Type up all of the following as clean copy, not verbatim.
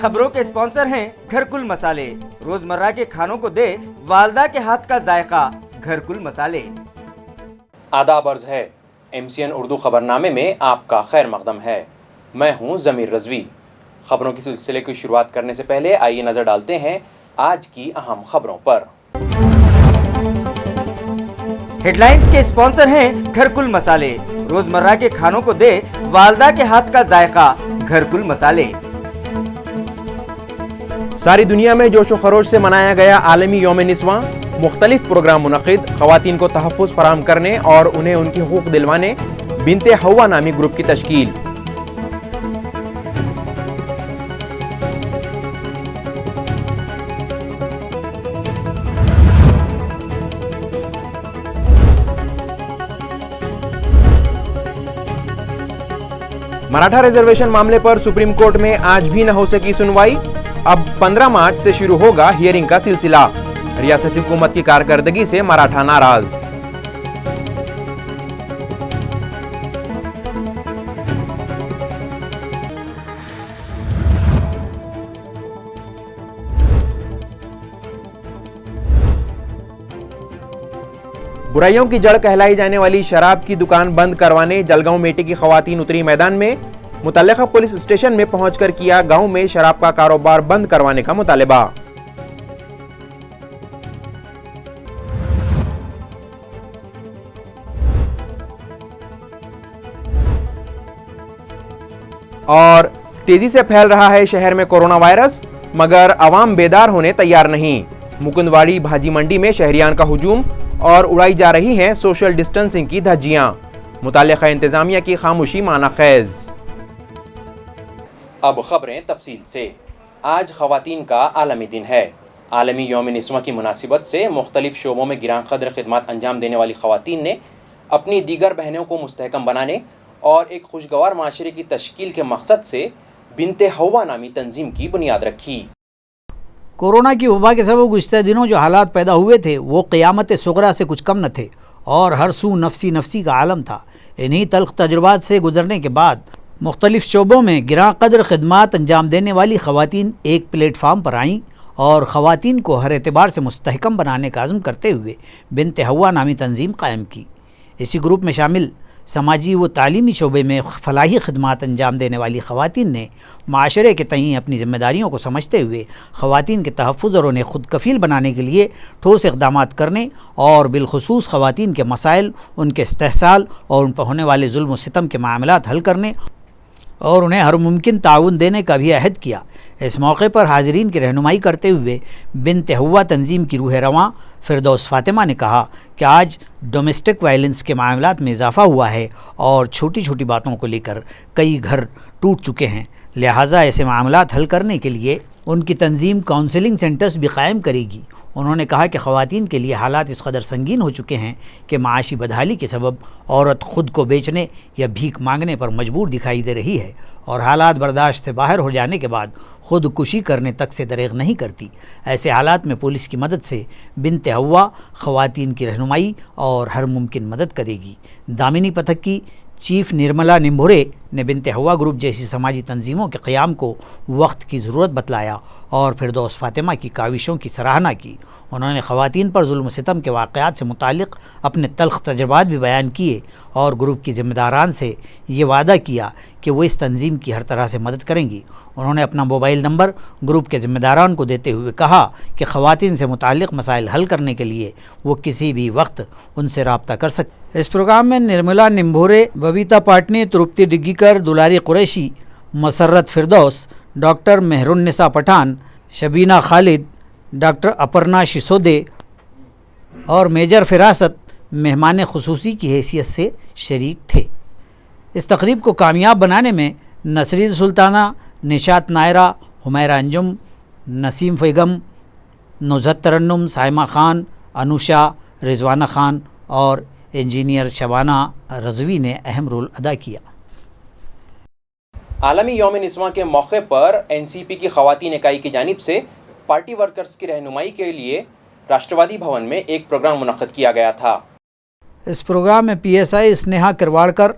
खबरों के स्पॉन्सर हैं घरकुल मसाले। रोजमर्रा के खानों को दे वालदा के हाथ का जायका, घरकुल मसाले। आदाब अर्ज है, MCN उर्दू खबरनामे में आपका खैर मकदम है। मैं हूं जमीर रजवी। खबरों के सिलसिले की शुरुआत करने से पहले आइए नजर डालते हैं आज की अहम खबरों पर। हेडलाइंस के स्पॉन्सर हैं घरकुल मसाले। रोजमर्रा के खानों को दे वालदा के हाथ का जायका, घरकुल मसाले। सारी दुनिया में जोशो खरोश से मनाया गया आलमी यौम निस्वां। मुख्तलिफ प्रोग्राम मुनक़िद, ख़वातीन को तहफ़्फ़ुज़ फराहम करने और उन्हें उनके हुकूक़ दिलवाने। बिन्ते हव्वा नामी ग्रुप की तश्कील। मराठा रिजर्वेशन मामले पर सुप्रीम कोर्ट में आज भी न हो सकी सुनवाई। अब 15 मार्च से शुरू होगा हियरिंग का सिलसिला। रियासती हुकूमत की कारकर्दगी से मराठा नाराज। बुराइयों की जड़ कहलाई जाने वाली शराब की दुकान बंद करवाने जलगांव मेटी की खवातीन उतरी मैदान में। मुतल्लिका पुलिस स्टेशन में पहुंचकर किया गांव में शराब का कारोबार बंद करवाने का मुतालिबा। और तेजी से फैल रहा है शहर में कोरोना वायरस, मगर अवाम बेदार होने तैयार नहीं। मुकुंदवाड़ी भाजी मंडी में शहरियान का हुजूम और उड़ाई जा रही हैं सोशल डिस्टेंसिंग की धज्जियां। मुताल्लिका इंतजामिया की खामोशी माना खैज। अब खबरें तफसील से। आज ख़वातीन का आलमी दिन है। आलमी यौम निस्वां की मुनासिबत से मुख्तलिफ शोबों में गिरां क़द्र खिदमत अंजाम देने वाली ख़वातीन ने अपनी दीगर बहनों को मुस्तहकम बनाने और एक खुशगवार माशरे की तश्कील के मकसद से बिन्ते हव्वा नामी तंजीम की बुनियाद रखी। कोरोना की वबा के सबब गुज़िश्ता दिनों जो हालात पैदा हुए थे वो क़यामत सुग़रा से कुछ कम न थे और हर सू नफसी नफसी का आलम था। इन्हीं तल्ख़ तजुर्बात से गुजरने के बाद मुख्तलिफ शोबों में गिरां क़द्र खिदमात अंजाम देने वाली ख़वातीन एक प्लेटफार्म पर आईं और ख़वातीन को हर एतबार से मुस्तहकम बनाने का अज़्म करते हुए बिन्ते हव्वा नामी तंजीम कायम की। इसी ग्रुप में शामिल समाजी व तालीमी शोबे में फलाही खिदमात अंजाम देने वाली ख़वातीन ने माशरे के तईं अपनी ज़िम्मेदारियों को समझते हुए ख़वातीन के तहफ़्फ़ुज़ और उन्हें खुद कफ़ील बनाने के लिए ठोस इक़दामात करने और बिलख़ुसूस ख़वातीन के मसाइल, उनके इस्तेहसाल और उन पर होने वाले जुल्म व सितम के मामलात हल करने और उन्हें हर मुमकिन ताउन देने का भी अहद किया। इस मौके पर हाज़रीन की रहनुमाई करते हुए बिन्ते हव्वा तंजीम की रूह रवां फ़िरदौस फ़ातिमा ने कहा कि आज डोमेस्टिक वायलेंस के मामलात में इजाफ़ा हुआ है और छोटी छोटी बातों को लेकर कई घर टूट चुके हैं। लिहाजा ऐसे मामलात हल करने के लिए उनकी तंजीम काउंसलिंग सेंटर्स भी कायम करेगी। उन्होंने कहा कि ख़वातीन के लिए हालात इस कदर संगीन हो चुके हैं कि माशी बदहाली के सबब औरत ख़ुद को बेचने या भीख मांगने पर मजबूर दिखाई दे रही है और हालात बर्दाश्त से बाहर हो जाने के बाद ख़ुदकुशी करने तक से दरेग नहीं करती। ऐसे हालात में पुलिस की मदद से बिन्ते हव्वा ख़वातीन की रहनुमाई और हर मुमकिन मदद करेगी। दामिनी पथक की चीफ निर्मला निम्भुरे ने बिन्ते हव्वा ग्रुप जैसी समाजी तंजीमों के क़याम को वक्त की ज़रूरत बतलाया और फ़िरदौस फ़ातिमा की काविशों की सराहना की। उन्होंने ख़वातीन पर जुल्म सितम के वाक़यात से मुतालिक़ अपने तल्ख़ तजुर्बात भी बयान किए और ग्रुप की ज़िम्मेदारान से ये वादा किया कि वो इस तंजीम की हर तरह से मदद करेंगी। उन्होंने अपना मोबाइल नंबर ग्रुप के ज़िम्मेदारान को देते हुए कहा कि ख़वातीन से मुतालिक़ मसाइल हल करने के लिए वो किसी भी वक्त उनसे रब्ता कर सकते। इस प्रोग्राम में निर्मला निम्भुरे, बबीता पाटनी, तृप्ति डिग्गीकर, दुलारी कुरैशी, मसर्रत फ़िरदौस, डॉक्टर मेहरुन्निसा पठान, शबीना खालिद, डॉक्टर अपर्णा शिसोदे और मेजर फ़िरासत मेहमान ख़ुसूसी की हैसियत से शरीक थे। इस तकरीब को कामयाब बनाने में नसरीन सुल्ताना, निशात नायरा, हुमैरा अंजुम, नसीम फ़ैगम, नुज़हत तरन्नुम, साइमा ख़ान, अनुषा, रिजवाना ख़ान और इंजीनियर शबाना रज़वी ने अहम रोल अदा किया। आलमी यौम निस्वां के मौके पर NCP की ख़वातीन इकाई की जानिब से पार्टी वर्कर्स की रहनुमाई के लिए राष्ट्रवादी भवन में एक प्रोग्राम मुनक़्क़िद किया गया था। इस प्रोग्राम में PSI स्नेहा किरवाड़कर,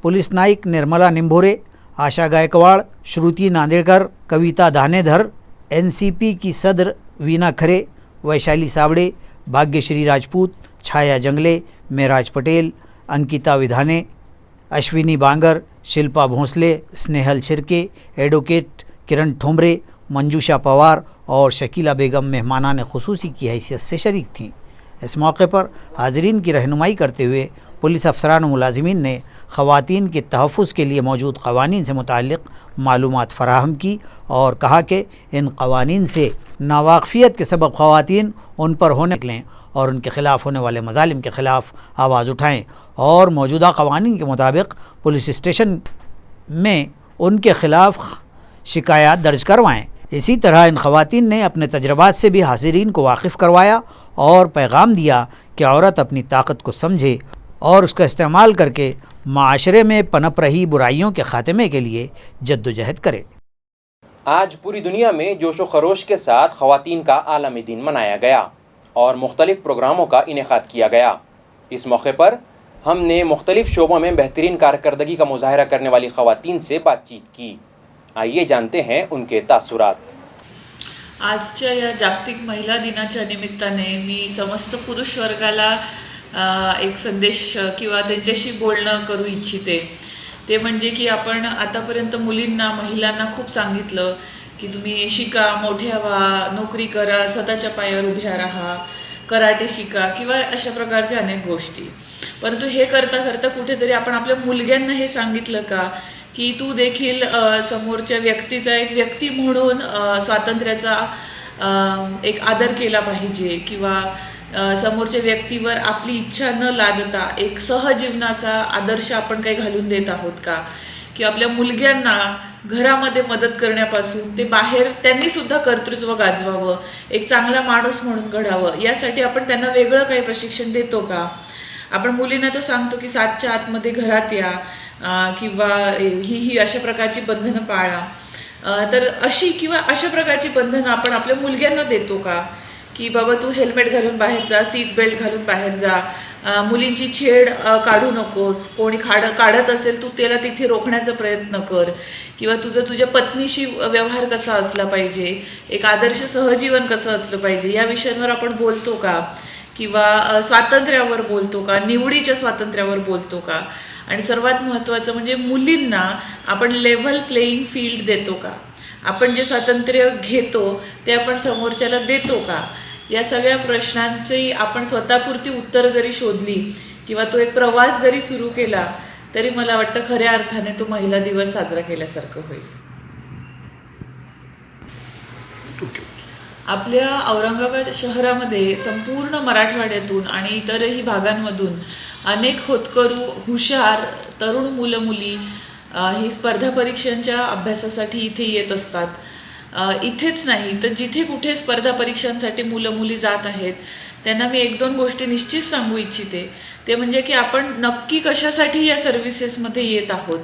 पुलिस नाइक निर्मला निम्भुरे, आशा गायकवाड़, श्रुति नांदेड़कर, कविता धानेधर, एनसीपी की सदर वीना खरे, वैशाली सावड़े, भाग्यश्री राजपूत, छाया जंगले, मेराज पटेल, अंकिता विधाने, अश्विनी बांगर, शिल्पा भोंसले, स्नेहल छिरके, एडवोकेट किरण ठोमरे, मंजूषा पवार और शकीला बेगम मेहमानान खुसूसी की हैसियत से शरीक थीं। इस मौके पर हाज़रीन की रहनुमाई करते हुए पुलिस अफसरान और मुलाजिमीन ने ख़वातीन के तहफ़्फ़ुज़ के लिए मौजूद क़वानीन से मुताल्लिक़ मालूमात फ़राहम की और कहा कि इन क़वानीन से नावाक़फ़ियत के सबब ख़वातीन उन पर होने निकलें और उनके ख़िलाफ़ होने वाले मज़ालिम के ख़िलाफ़ आवाज़ उठाएँ और मौजूदा क़वानीन के मुताबिक पुलिस स्टेशन में उनके ख़िलाफ़ शिकायत दर्ज करवाएँ। इसी तरह इन ख़वातीन ने अपने तजर्बात से भी हाज़रीन को वाकिफ़ करवाया और पैगाम दिया कि औरत अपनी ताकत को समझे और उसका इस्तेमाल करके माशरे में पनप रही बुराइयों के ख़ात्मे के लिए जद्दोजहद करे। आज पूरी दुनिया में जोश व खरोश के साथ ख़वातीन का आलमी दिन मनाया गया और मुख्तलिफ़ प्रोग्रामों का इनेकाद किया गया। इस मौके पर हमने मुख्तलिफ़ शोबों में बेहतरीन कारकर्दगी का मुज़ाहरा करने वाली ख़वातीन से बातचीत की। आइए जानते हैं उनके तासुरात। आजच्या या जागतिक महिला दिनाच्या निमित्ताने मी समस्त पुरुष वर्गाला एक संदेश किंवा त्यांच्याशी बोलणं करू इच्छिते। ते म्हणजे की आपण आतापर्यंत मुलींना महिलांना खूप सांगितलं की तुम्ही शिका, मोठ्या व्हा, नोकरी करा, स्वतःच्या पायावर उभ्या राहा, कराटे शिका किंवा अशा प्रकारच्या अनेक गोष्टी। परंतु हे करता करता कुठेतरी आपण आपल्या मुलग्यांना हे सांगितलं का की तू देखील समोरच्या व्यक्तीचा एक व्यक्ती म्हणून स्वातंत्र्याचा एक आदर केला पाहिजे किंवा समोरच्या व्यक्तीवर आपली इच्छा न लादता एक सहजीवनाचा आदर्श आपण काही घालून देत आहोत का, की आपल्या मुलग्यांना घरामध्ये मदत करण्यापासून ते बाहेर त्यांनी सुद्धा कर्तृत्व गाजवावं, एक चांगला माणूस म्हणून घडावं, यासाठी आपण त्यांना वेगळं काही प्रशिक्षण देतो का। आपण मुलींना तो सांगतो की 7च्या आतमध्ये घरात या किंवा ही अशा प्रकारची बंधनं पाळा, तर अशी किंवा अशा प्रकारची बंधनं आपण आपल्या मुलग्यांना देतो का, की बाबा तू हेल्मेट घालून बाहेर जा, सीट बेल्ट घालून बाहेर जा, मुलींची छेड काढू नकोस, कोणी काढत असेल तू त्याला तिथे रोखण्याचा प्रयत्न कर, किंवा तुझ्या पत्नीशी व्यवहार कसा असला पाहिजे, एक आदर्श सहजीवन कसं असलं पाहिजे, या विषयांवर आपण बोलतो का, किंवा स्वातंत्र्यावर बोलतो का, निवडीच्या स्वातंत्र्यावर बोलतो का, आणि सर्वात महत्त्वाचं म्हणजे मुलींना आपण लेव्हल प्लेइंग फील्ड देतो का, आपण जे स्वातंत्र्य घेतो ते आपण समोरच्याला देतो का। या सगळ्या प्रश्नांची आपण स्वतःपुरती उत्तर जरी शोधली किंवा तो एक प्रवास जरी सुरू केला तरी मला वाटतं खऱ्या अर्थाने तो महिला दिवस साजरा केल्यासारखं होईल। आपल्या औरंगाबाद शहरामध्ये संपूर्ण मराठवाड्यातून आणि इतरही भागांमधून अनेक होतकरू हुशार तरुण मुलं मुली ही स्पर्धा परीक्षांच्या अभ्यासासाठी इथे येत असतात। इथेच नाही तर जिथे कुठे स्पर्धा परीक्षांसाठी मुलं मुली जात आहेत त्यांना मी 1-2 गोष्टी निश्चित सांगू इच्छिते। ते म्हणजे की आपण नक्की कशासाठी या सर्व्हिसेसमध्ये येत आहोत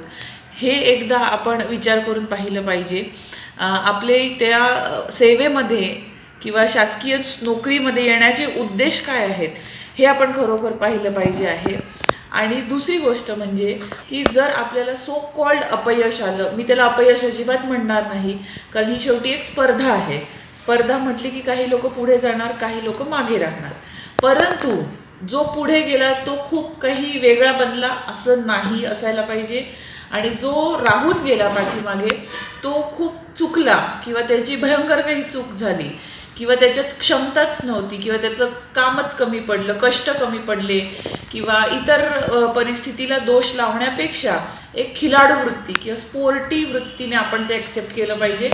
हे एकदा आपण विचार करून पाहिलं पाहिजे। आपले त्या सेवेमध्ये किंवा शासकीय नोकरीमध्ये येण्याचे उद्देश काय आहेत हे आपण खरोखर पाहिलं पाहिजे आहे। आणि दुसरी गोष्ट म्हणजे की जर आपल्याला सो कॉल्ड अपयश आलं, मी त्याला अपयश अजिबात म्हणणार नाही, कारण ही शेवटी एक स्पर्धा आहे। स्पर्धा म्हटली की काही लोक पुढे जाणार, काही लोक मागे राहणार, परंतु जो पुढे गेला तो खूप काही वेगळा बनला असं नाही असायला पाहिजे, आणि जो राहून गेला पाठीमागे तो खूप चुकला किंवा त्याची भयंकर काही चूक झाली किंवा त्याच्यात क्षमताच नव्हती किंवा त्याचं कामच कमी पडलं, कष्ट कमी पडले किंवा इतर परिस्थितीला दोष लावण्यापेक्षा एक खिलाडू वृत्ती किंवा स्पोर्टी वृत्तीने आपण ते ॲक्सेप्ट केलं पाहिजे।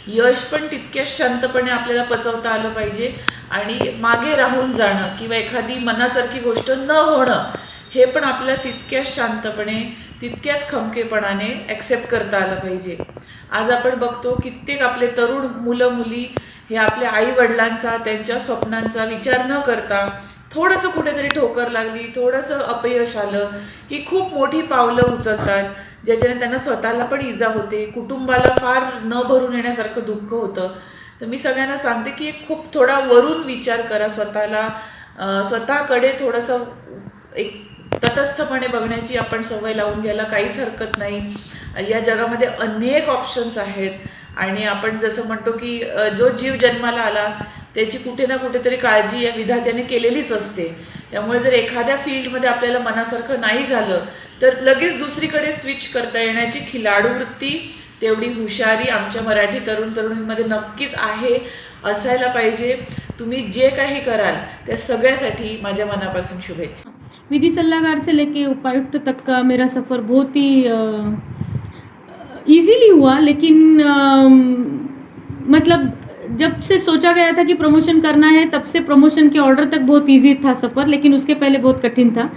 यश पण तितक्याच शांतपणे आपल्याला पचवता आलं पाहिजे, आणि मागे राहून जाणं किंवा एखादी मनासारखी गोष्ट न होणं हे पण आपल्याला तितक्याच शांतपणे तितक्याच खमकेपणाने ॲक्सेप्ट करता आलं पाहिजे। आज आपण बघतो कित्येक आपले तरुण मुलं मुली हे आपल्या आईवडिलांचा त्यांच्या स्वप्नांचा विचार न करता थोडंसं कुठेतरी ठोकर लागली, थोडंसं अपयश आलं की खूप मोठी पावलं उचलतात, ज्याच्याने त्यांना स्वतःला पण इजा होते, कुटुंबाला फार न भरून येण्यासारखं दुःख होतं। तर मी सगळ्यांना सांगते की खूप थोडा वरून विचार करा, स्वतःकडे थोडंसं एक तटस्थपणे बघण्याची आपण सवय लावून घ्यायला काहीच हरकत नाही. या जगामध्ये अनेक ऑप्शन्स आहेत आणि आपण जसं म्हणतो की जो जीव जन्माला आला त्याची कुठे ना कुठेतरी काळजी या विधात्याने केलेलीच असते. त्यामुळे जर एखाद्या फील्डमध्ये आपल्याला मनासारखं नाही झालं तर लगेच दुसरीकडे स्विच करता येण्याची खिलाडू वृत्ती, तेवढी हुशारी आमच्या मराठी तरुण तरुणींमध्ये नक्कीच आहे, असायला पाहिजे. तुम्ही जे काही कराल त्या सगळ्यासाठी माझ्या मनापासून शुभेच्छा. विधि सलाहकार से लेके उपायुक्त तक का मेरा सफ़र बहुत ही इजीली हुआ, लेकिन मतलब जब से सोचा गया था कि प्रमोशन करना है तब से प्रमोशन के ऑर्डर तक बहुत इजी था सफ़र, लेकिन उसके पहले बहुत कठिन था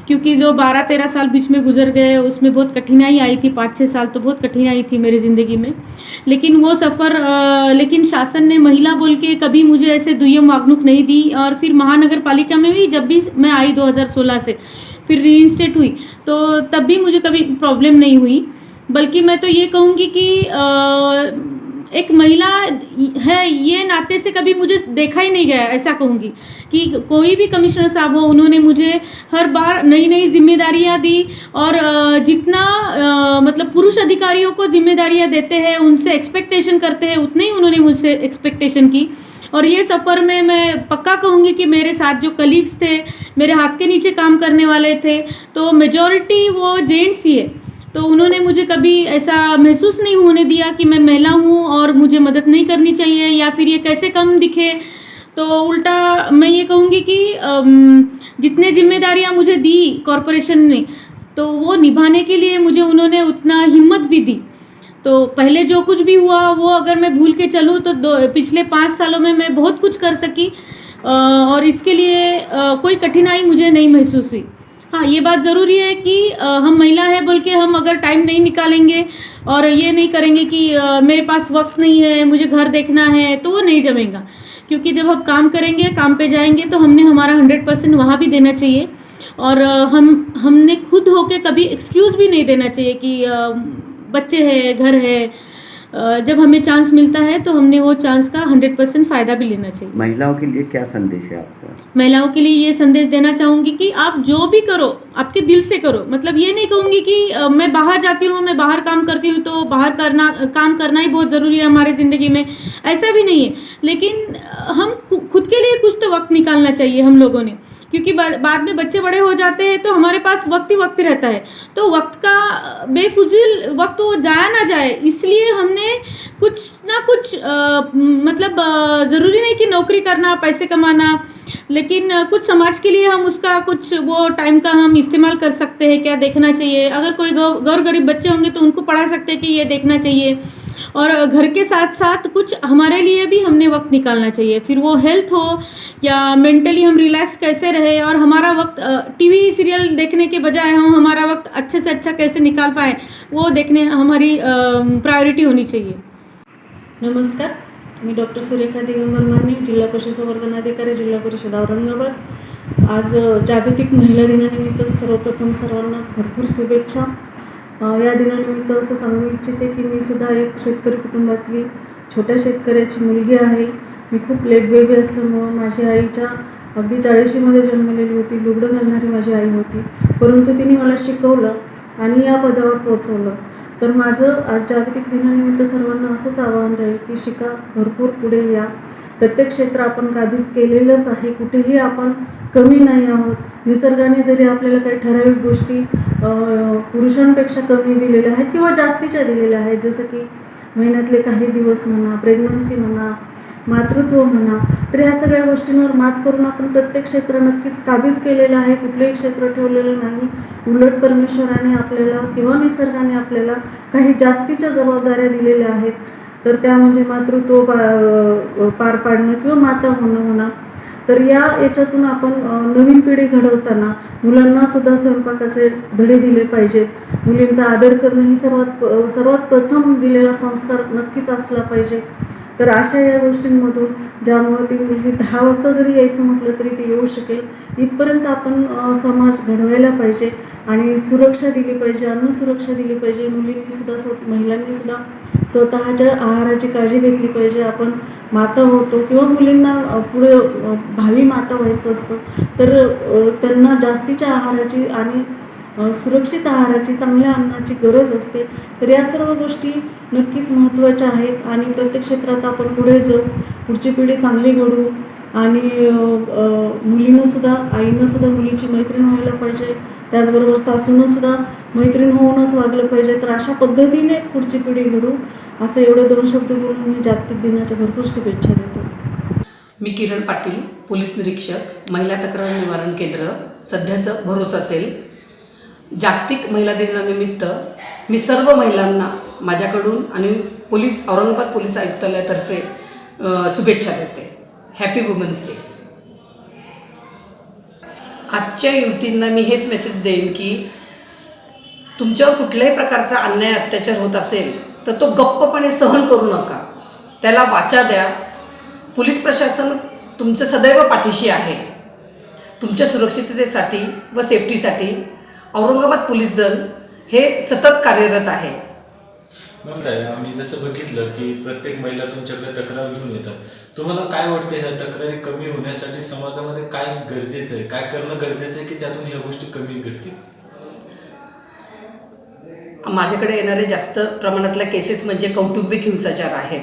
क्योंकि जो 12-13 साल बीच में गुजर गए उसमें बहुत कठिनाई आई थी. 5-6 साल तो बहुत कठिनाई थी मेरी ज़िंदगी में, लेकिन वो सफ़र लेकिन शासन ने महिला बोल के कभी मुझे ऐसे दुय्यम वागणूक नहीं दी. और फिर महानगर पालिका में भी जब भी मैं आई 2016 से फिर रीइंस्टेट हुई तो तब भी मुझे कभी प्रॉब्लम नहीं हुई. बल्कि मैं तो ये कहूँगी कि एक महिला है ये नाते से कभी मुझे देखा ही नहीं गया. ऐसा कहूँगी कि कोई भी कमिश्नर साहब हो, उन्होंने मुझे हर बार नई नई जिम्मेदारियां दी और जितना मतलब पुरुष अधिकारियों को जिम्मेदारियां देते हैं, उनसे एक्सपेक्टेशन करते हैं, उतने ही उन्होंने मुझसे एक्सपेक्टेशन की. और ये सफ़र में मैं पक्का कहूँगी कि मेरे साथ जो कलीग्स थे, मेरे हाथ के नीचे काम करने वाले थे, तो मेजॉरिटी वो जेंट्स ही है. तो उन्होंने मुझे कभी ऐसा महसूस नहीं होने दिया कि मैं महिला हूँ और मुझे मदद नहीं करनी चाहिए या फिर ये कैसे कम दिखे. तो उल्टा मैं ये कहूँगी कि जितने जिम्मेदारियाँ मुझे दी कॉरपोरेशन ने, तो वो निभाने के लिए मुझे उन्होंने उतना हिम्मत भी दी. तो पहले जो कुछ भी हुआ वो अगर मैं भूल के चलूँ तो पिछले 5 सालों में मैं बहुत कुछ कर सकी और इसके लिए कोई कठिनाई मुझे नहीं महसूस हुई. हाँ, ये बात ज़रूरी है कि हम महिला है बोल के हम अगर टाइम नहीं निकालेंगे और ये नहीं करेंगे कि मेरे पास वक्त नहीं है, मुझे घर देखना है, तो वो नहीं जमेगा. क्योंकि जब हम काम करेंगे, काम पे जाएंगे, तो हमने हमारा 100% वहाँ भी देना चाहिए. और हमने खुद होके कभी एक्सक्यूज़ भी नहीं देना चाहिए कि बच्चे हैं, घर है. जब हमें चांस मिलता है तो हमने वो चांस का 100% फ़ायदा भी लेना चाहिए. महिलाओं के लिए क्या संदेश है आपका? महिलाओं के लिए ये संदेश देना चाहूँगी कि आप जो भी करो आपके दिल से करो. मतलब ये नहीं कहूँगी कि मैं बाहर जाती हूँ, मैं बाहर काम करती हूँ तो बाहर काम करना ही बहुत ज़रूरी है हमारे ज़िंदगी में, ऐसा भी नहीं है. लेकिन हम खुद के लिए कुछ तो वक्त निकालना चाहिए हम लोगों ने, क्योंकि बाद में बच्चे बड़े हो जाते हैं तो हमारे पास वक्त ही वक्त रहता है. तो वक्त का बेफुजील वक्त वो जाया ना जाए, इसलिए हमने कुछ ना कुछ मतलब ज़रूरी नहीं कि नौकरी करना, पैसे कमाना, लेकिन कुछ समाज के लिए हम उसका कुछ वो टाइम का हम इस्तेमाल कर सकते हैं. क्या देखना चाहिए, अगर कोई गौर गरीब बच्चे होंगे तो उनको पढ़ा सकते हैं कि ये देखना चाहिए. और घर के साथ साथ कुछ हमारे लिए भी हमने वक्त निकालना चाहिए. फिर वो हेल्थ हो या मेंटली हम रिलैक्स कैसे रहे और हमारा वक्त टीवी सीरियल देखने के बजाय हम हमारा वक्त अच्छे से अच्छा कैसे निकाल पाए, वो देखने हमारी प्रायोरिटी होनी चाहिए. नमस्कार, मी डॉक्टर सुरेखा दिगंबर माने, जिल्हा पशुसंवर्धन अधिकारी, जिल्हा परिषद औरंगाबाद. आज जागतिक महिला दिनानिमित्त सर्वप्रथम सर्वांना भरपूर शुभेच्छा. या दिनानिमित्त असं सांगू इच्छिते की मी सुद्धा एक शेतकरी कुटुंबातली छोट्या शेतकऱ्याची मुलगी आहे. मी खूप लेट बेबी असल्यामुळं माझी आईच्या अगदी 40मध्ये जन्मलेली होती, लुगडं घालणारी माझी आई होती, परंतु तिने मला शिकवलं आणि या पदावर पोहोचवलं. तर माझं आज जागतिक दिनानिमित्त सर्वांना असंच आवाहन राहील की शिका, भरपूर पुढे या. प्रत्येक क्षेत्र आपण काबीज केलेलंच आहे, कुठेही आपण कमी नाही आहोत. निसर्गाने जरी आपल्याला काही ठराविक गोष्टी पुरुषांपेक्षा कमी दिलेल्या आहेत किंवा जास्तीच्या दिलेल्या आहेत, जसं की महिन्यातले काही दिवस म्हणा, प्रेग्नन्सी म्हणा, मातृत्व म्हणा, तर ह्या सगळ्या गोष्टींवर मात करून आपण प्रत्येक क्षेत्र नक्कीच काबीज केलेलं आहे, कुठलंही क्षेत्र ठेवलेलं नाही. उलट परमेश्वराने आपल्याला किंवा निसर्गाने आपल्याला काही जास्तीच्या जबाबदाऱ्या दिलेल्या आहेत, तर त्या म्हणजे मातृत्व पार पाडणं किंवा माता होणं म्हणा. तर याच्यातून आपण नवीन पिढी घडवताना मुलांनासुद्धा स्वयंपाकाचे धडे दिले पाहिजेत. मुलींचा आदर करणं ही सर्वात प्रथम दिलेला संस्कार नक्कीच असला पाहिजे. तर अशा या गोष्टींमधून ज्यामुळं ती मुलगी 10 वाजता जरी यायचं म्हटलं तरी ती येऊ शकेल इथपर्यंत आपण समाज घडवायला पाहिजे आणि सुरक्षा दिली पाहिजे, अन्न सुरक्षा दिली पाहिजे. मुलींनीसुद्धा महिलांनीसुद्धा स्वतःच्या आहाराची काळजी घेतली पाहिजे. आपण माता होतो किंवा मुलींना पुढे भावी माता व्हायचं असतं तर त्यांना जास्तीच्या आहाराची आणि सुरक्षित आहाराची, चांगल्या अन्नाची गरज असते. तर या सर्व गोष्टी नक्कीच महत्त्वाच्या आहेत आणि प्रत्येक क्षेत्रात आपण पुढे जाऊ, पुढची पिढी चांगली घडवू आणि मुलींनासुद्धा, आईंनासुद्धा मुलीची मैत्रीण व्हायला पाहिजे. त्याचबरोबर सासूनंसुद्धा मैत्रीण होऊनच वागलं पाहिजे. तर अशा पद्धतीने पुढची पिढी घडू असं एवढे 2 शब्द बोलून मी जागतिक दिनाच्या भरपूर शुभेच्छा देतो. मी किरण पाटील, पोलीस निरीक्षक, महिला तक्रार निवारण केंद्र, सध्याचं भरोसा सेल. जागतिक महिला दिनानिमित्त मी सर्व महिलांना माझ्याकडून आणि औरंगाबाद पोलीस आयुक्तालयातर्फे शुभेच्छा देते. Happy women's day. आजच्या युवतींना मी हेच मेसेज देईन की तुमच्यावर कुठल्याही प्रकारचा अन्याय अत्याचार होत असेल तर तो गप्पपणे सहन करू नका, त्याला वाचा द्या. पोलीस प्रशासन तुमचं सदैव पाठीशी आहे. तुमच्या सुरक्षिततेसाठी व सेफ्टीसाठी औरंगाबाद पोलीस दल हे सतत कार्यरत आहे. म्हणताय आम्ही जसं बघितलं की प्रत्येक महिला तुमच्याकडे तक्रार घेऊन येतात. तुम्हाला काय वाटतं ह्या तक्रारी कमी होण्यासाठी समाजामध्ये काय गरजेचं आहे, काय करणं गरजेचं आहे की त्यातून ह्या गोष्टी कमी घडतील? माझ्याकडे येणारे जास्त प्रमाणातल्या केसेस म्हणजे कौटुंबिक हिंसाचार आहेत.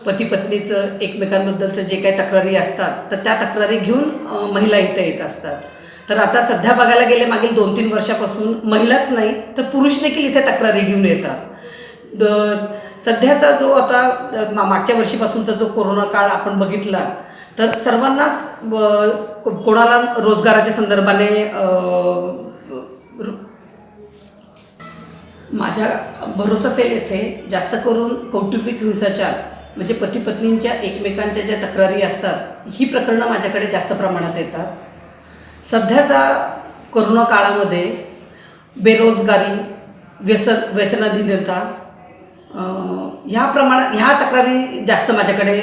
पती पत्नीचं एकमेकांबद्दलचं जे काही तक्रारी असतात तर त्या तक्रारी घेऊन महिला इथे येत असतात. तर आता सध्या बघायला गेले मागील 2-3 वर्षापासून महिलाच नाही तर पुरुष देखील इथे तक्रारी घेऊन येतात. सध्याचा जो आता मागच्या वर्षीपासूनचा जो कोरोना काळ आपण बघितला तर सर्वांनाच कोणाला रोजगाराच्या संदर्भाने माझ्या भरोसा सेल येथे जास्त करून कौटुंबिक हिंसाचार म्हणजे पती पत्नींच्या एकमेकांच्या ज्या तक्रारी असतात ही प्रकरणं माझ्याकडे जास्त प्रमाणात येतात. सध्याचा कोरोना काळामध्ये बेरोजगारी, व्यसनाधीनता ह्या तक्रारी जास्त माझ्याकडे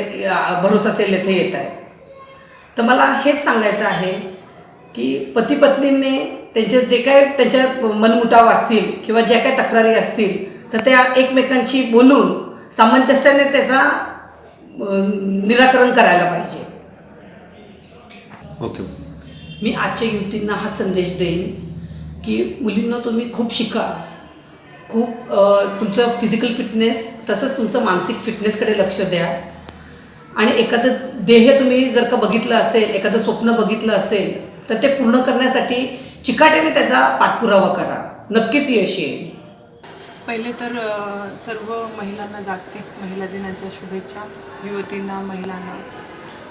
भरोसा सेल येथे येत आहे. तर मला हेच सांगायचं आहे की पती पत्नींनी त्यांचे जे काय त्यांच्या मनमुटाव असतील किंवा ज्या काही तक्रारी असतील तर त्या एकमेकांशी बोलून सामंजस्याने त्याचा निराकरण करायला पाहिजे. ओके. मी आजच्या युवतींना हा संदेश देईन की मुलींना तुम्ही खूप शिका, खूप तुमचं फिजिकल फिटनेस तसंच तुमचं मानसिक फिटनेसकडे लक्ष द्या आणि एखादं ध्येय तुम्ही जर का बघितलं असेल, एखादं स्वप्न बघितलं असेल तर ते पूर्ण करण्यासाठी चिकाटीने त्याचा पाठपुरावा करा, नक्कीच यश येईल. पहिले तर सर्व महिलांना जागतिक महिला दिनाच्या शुभेच्छा, युवतींना, महिलांना.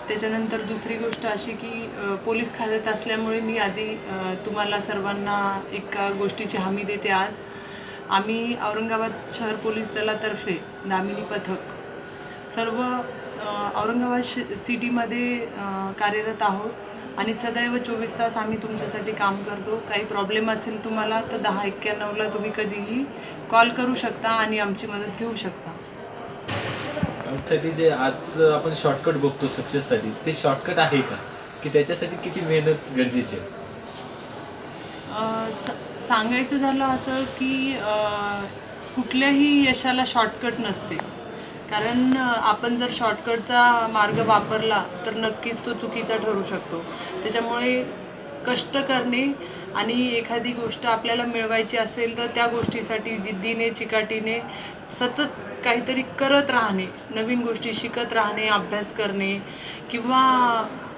त्याच्यानंतर दुसरी गोष्ट अशी की पोलीस खात्यात असल्यामुळे मी आधी तुम्हाला सर्वांना एका गोष्टीची हमी देते. आज आम्ही औरंगाबाद शहर पोलीस दलातर्फे दामिनी पथक सर्व औरंगाबाद सिटीमध्ये कार्यरत आहोत आणि सदैव 24 तास आम्ही तुमच्यासाठी काम करतो. काही प्रॉब्लेम असेल तुम्हाला तर 1091ला तुम्ही कधीही कॉल करू शकता आणि आमची मदत घेऊ शकता. आमच्यासाठी जे आज आपण शॉर्टकट बघतो सक्सेससाठी, ते शॉर्टकट आहे का की त्याच्यासाठी किती मेहनत गरजेची आहे? सांगायचं झालं असं की कुठल्याही यशाला शॉर्टकट नसते. कारण आपण जर शॉर्टकटचा मार्ग वापरला तर नक्कीच तो चुकीचा ठरू शकतो. त्याच्यामुळे कष्ट करणे आणि एखादी गोष्ट आपल्याला मिळवायची असेल तर त्या गोष्टीसाठी जिद्दीने, चिकाटीने सतत काहीतरी करत राहणे, नवीन गोष्टी शिकत राहणे, अभ्यास करणे किंवा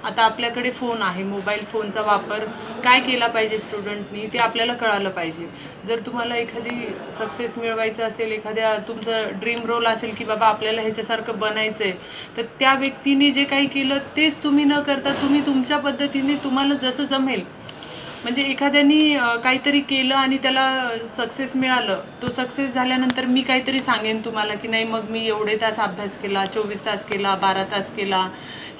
आता आपल्याकडे फोन आहे, मोबाईल फोनचा वापर काय केला पाहिजे स्टुडंटनी ते आपल्याला कळालं पाहिजे. जर तुम्हाला एखादी सक्सेस मिळवायचं असेल, एखाद्या तुमचं ड्रीम रोल असेल की बाबा आपल्याला ह्याच्यासारखं बनायचं आहे तर त्या व्यक्तीने जे काही केलं तेच तुम्ही न करता तुम्ही तुमच्या पद्धतीने तुम्हाला जसं जमेल, म्हणजे एखाद्यानी काहीतरी केलं आणि त्याला सक्सेस मिळालं, तो सक्सेस झाल्यानंतर मी काहीतरी सांगेन तुम्हाला की नाही मग मी एवढे तास अभ्यास केला, 24 तास केला, 12 तास केला,